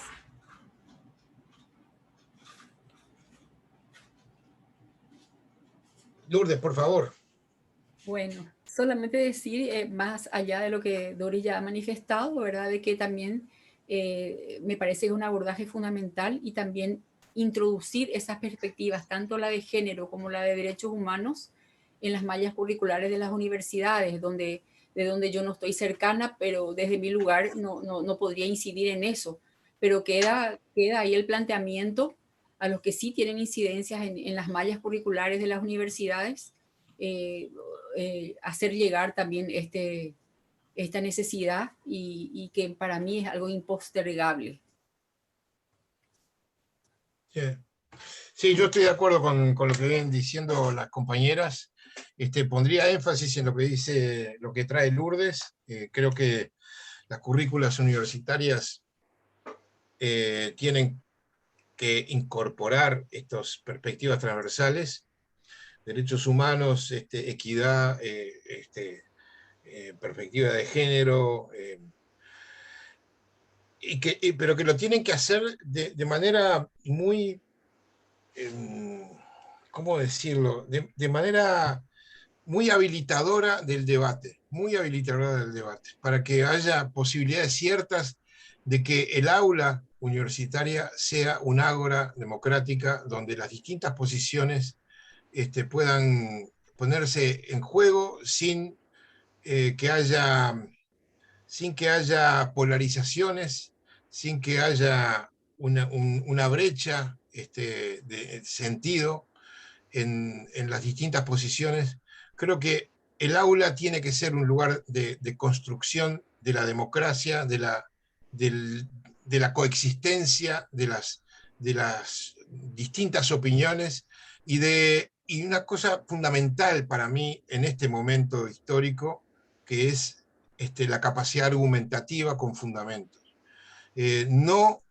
[SPEAKER 7] Lourdes, por favor.
[SPEAKER 5] Bueno, solamente decir, más allá de lo que Dori ya ha manifestado, ¿verdad? De que también me parece un abordaje fundamental y también introducir esas perspectivas, tanto la de género como la de derechos humanos, en las mallas curriculares de las universidades, de donde yo no estoy cercana, pero desde mi lugar no podría incidir en eso. Pero queda ahí el planteamiento a los que sí tienen incidencias en las mallas curriculares de las universidades, hacer llegar también esta necesidad y que para mí es algo impostergable.
[SPEAKER 7] Sí, yo estoy de acuerdo con lo que vienen diciendo las compañeras. Pondría énfasis en lo que dice, lo que trae Lourdes. Creo que las currículas universitarias tienen que incorporar estas perspectivas transversales, derechos humanos, equidad, perspectiva de género, pero que lo tienen que hacer de manera muy, ¿cómo decirlo? De manera muy habilitadora del debate, para que haya posibilidades ciertas de que el aula universitaria sea un ágora democrática donde las distintas posiciones puedan ponerse en juego sin que haya polarizaciones, sin que haya una brecha de sentido en las distintas posiciones. Creo que el aula tiene que ser un lugar de construcción de la democracia, de la coexistencia de las distintas opiniones y una cosa fundamental para mí en este momento histórico, que es la capacidad argumentativa con fundamentos. No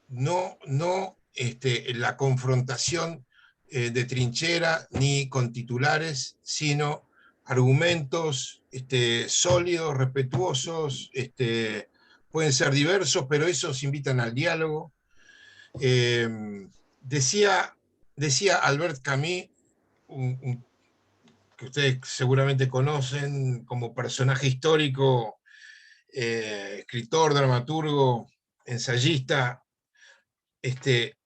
[SPEAKER 7] la confrontación de trinchera ni con titulares, sino argumentos sólidos, respetuosos, pueden ser diversos, pero esos invitan al diálogo. Decía Albert Camus, que ustedes seguramente conocen como personaje histórico, escritor, dramaturgo, ensayista, que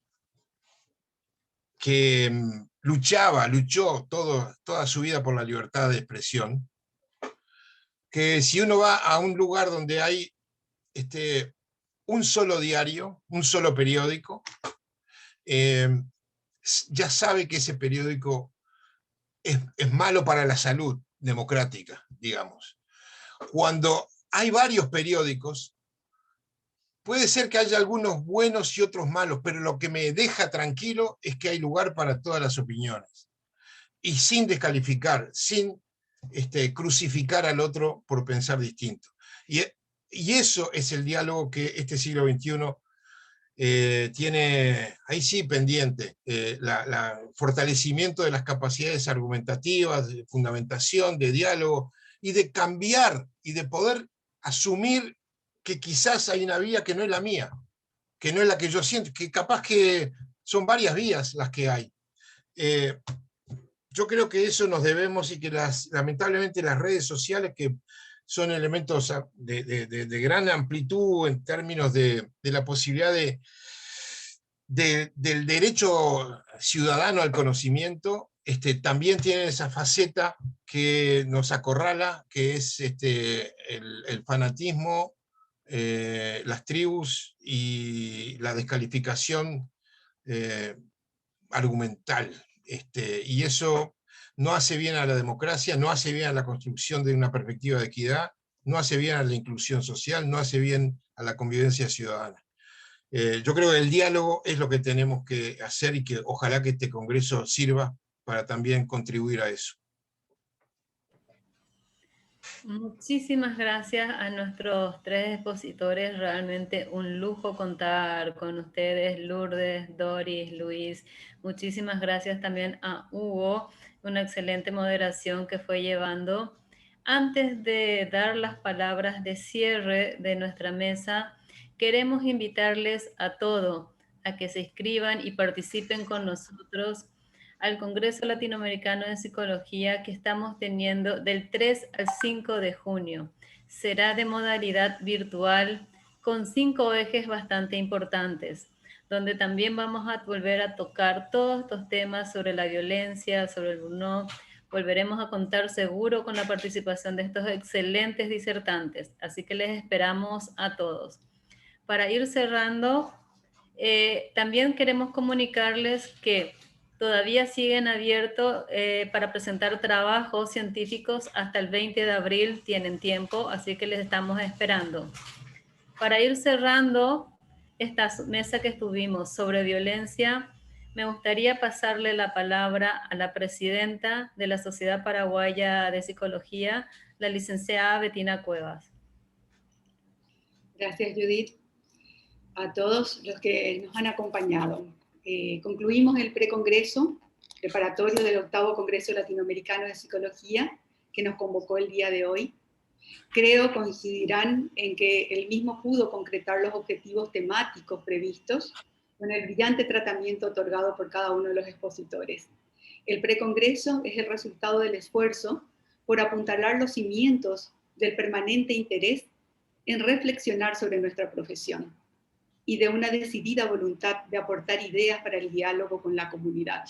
[SPEAKER 7] luchó toda su vida por la libertad de expresión, que si uno va a un lugar donde hay un solo diario, un solo periódico, ya sabe que ese periódico es malo para la salud democrática, digamos. Cuando hay varios periódicos, puede ser que haya algunos buenos y otros malos, pero lo que me deja tranquilo es que hay lugar para todas las opiniones. Y sin descalificar, sin crucificar al otro por pensar distinto. Y eso es el diálogo que este siglo XXI tiene, ahí sí, pendiente, el fortalecimiento de las capacidades argumentativas, de fundamentación, de diálogo, y de cambiar, y de poder asumir que quizás hay una vía que no es la mía, que no es la que yo siento, que capaz que son varias vías las que hay. Yo creo que eso nos debemos, y que lamentablemente las redes sociales, que son elementos de gran amplitud en términos de la posibilidad del derecho ciudadano al conocimiento, también tienen esa faceta que nos acorrala, que es el fanatismo, las tribus y la descalificación argumental. Y eso no hace bien a la democracia, no hace bien a la construcción de una perspectiva de equidad, no hace bien a la inclusión social, no hace bien a la convivencia ciudadana. Yo creo que el diálogo es lo que tenemos que hacer, y que ojalá que este congreso sirva para también contribuir a eso.
[SPEAKER 1] Muchísimas gracias a nuestros tres expositores, realmente un lujo contar con ustedes, Lourdes, Doris, Luis. Muchísimas gracias también a Hugo, una excelente moderación que fue llevando. Antes de dar las palabras de cierre de nuestra mesa, queremos invitarles a todos a que se inscriban y participen con nosotros al Congreso Latinoamericano de Psicología que estamos teniendo del 3 al 5 de junio. Será de modalidad virtual con 5 ejes bastante importantes, donde también vamos a volver a tocar todos estos temas sobre la violencia, sobre el burnout. Volveremos a contar seguro con la participación de estos excelentes disertantes, así que les esperamos a todos. Para ir cerrando, también queremos comunicarles que todavía siguen abiertos para presentar trabajos científicos hasta el 20 de abril, tienen tiempo, así que les estamos esperando. Para ir cerrando esta mesa que estuvimos sobre violencia, me gustaría pasarle la palabra a la presidenta de la Sociedad Paraguaya de Psicología, la licenciada Bettina Cuevas.
[SPEAKER 8] Gracias, Judith. A todos los que nos han acompañado. Concluimos el precongreso preparatorio del 8º Congreso Latinoamericano de Psicología, que nos convocó el día de hoy. Creo coincidirán en que el mismo pudo concretar los objetivos temáticos previstos con el brillante tratamiento otorgado por cada uno de los expositores. El precongreso es el resultado del esfuerzo por apuntalar los cimientos del permanente interés en reflexionar sobre nuestra profesión y de una decidida voluntad de aportar ideas para el diálogo con la comunidad,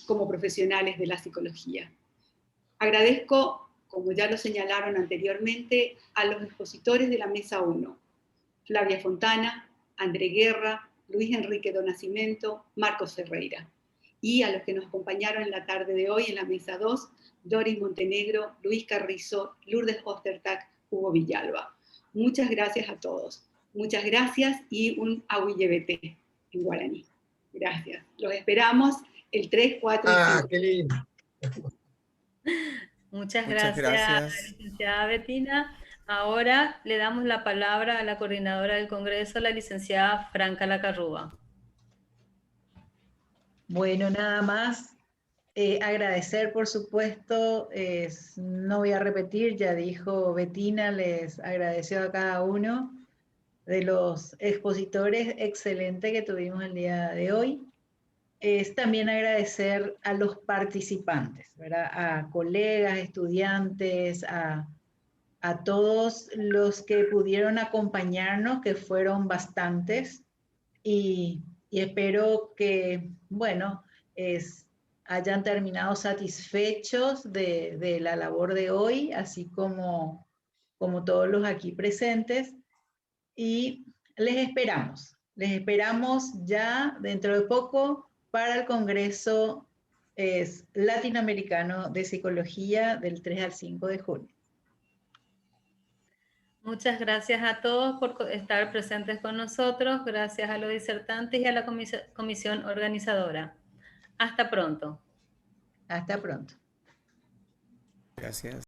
[SPEAKER 8] como profesionales de la psicología. Agradezco, como ya lo señalaron anteriormente, a los expositores de la Mesa 1, Flavia Fontana, André Guerra, Luis Enrique do Nascimento, Marcos Ferreira, y a los que nos acompañaron en la tarde de hoy en la Mesa 2, Doris Montenegro, Luis Carrizo, Lourdes Ostertag, Hugo Villalba. Muchas gracias a todos. Muchas gracias y un ahuillebete en guaraní. Gracias. Los esperamos el 3, 4 y 5.
[SPEAKER 7] Qué lindo.
[SPEAKER 1] Muchas
[SPEAKER 4] Muchas gracias.
[SPEAKER 1] licenciada Bettina. Ahora le damos la palabra a la coordinadora del Congreso, la licenciada Franca Lacarrúa.
[SPEAKER 2] Bueno, nada más agradecer, por supuesto, no voy a repetir, ya dijo Bettina, les agradeció a cada uno de los expositores excelentes que tuvimos el día de hoy. Es también agradecer a los participantes, ¿verdad? A colegas, estudiantes, a todos los que pudieron acompañarnos, que fueron bastantes, y espero que, bueno, hayan terminado satisfechos de la labor de hoy, así como todos los aquí presentes, y les esperamos ya dentro de poco para el Congreso Latinoamericano de Psicología del 3 al 5 de junio.
[SPEAKER 1] Muchas gracias a todos por estar presentes con nosotros. Gracias a los disertantes y a la comisión organizadora. Hasta pronto.
[SPEAKER 2] Hasta pronto.
[SPEAKER 4] Gracias.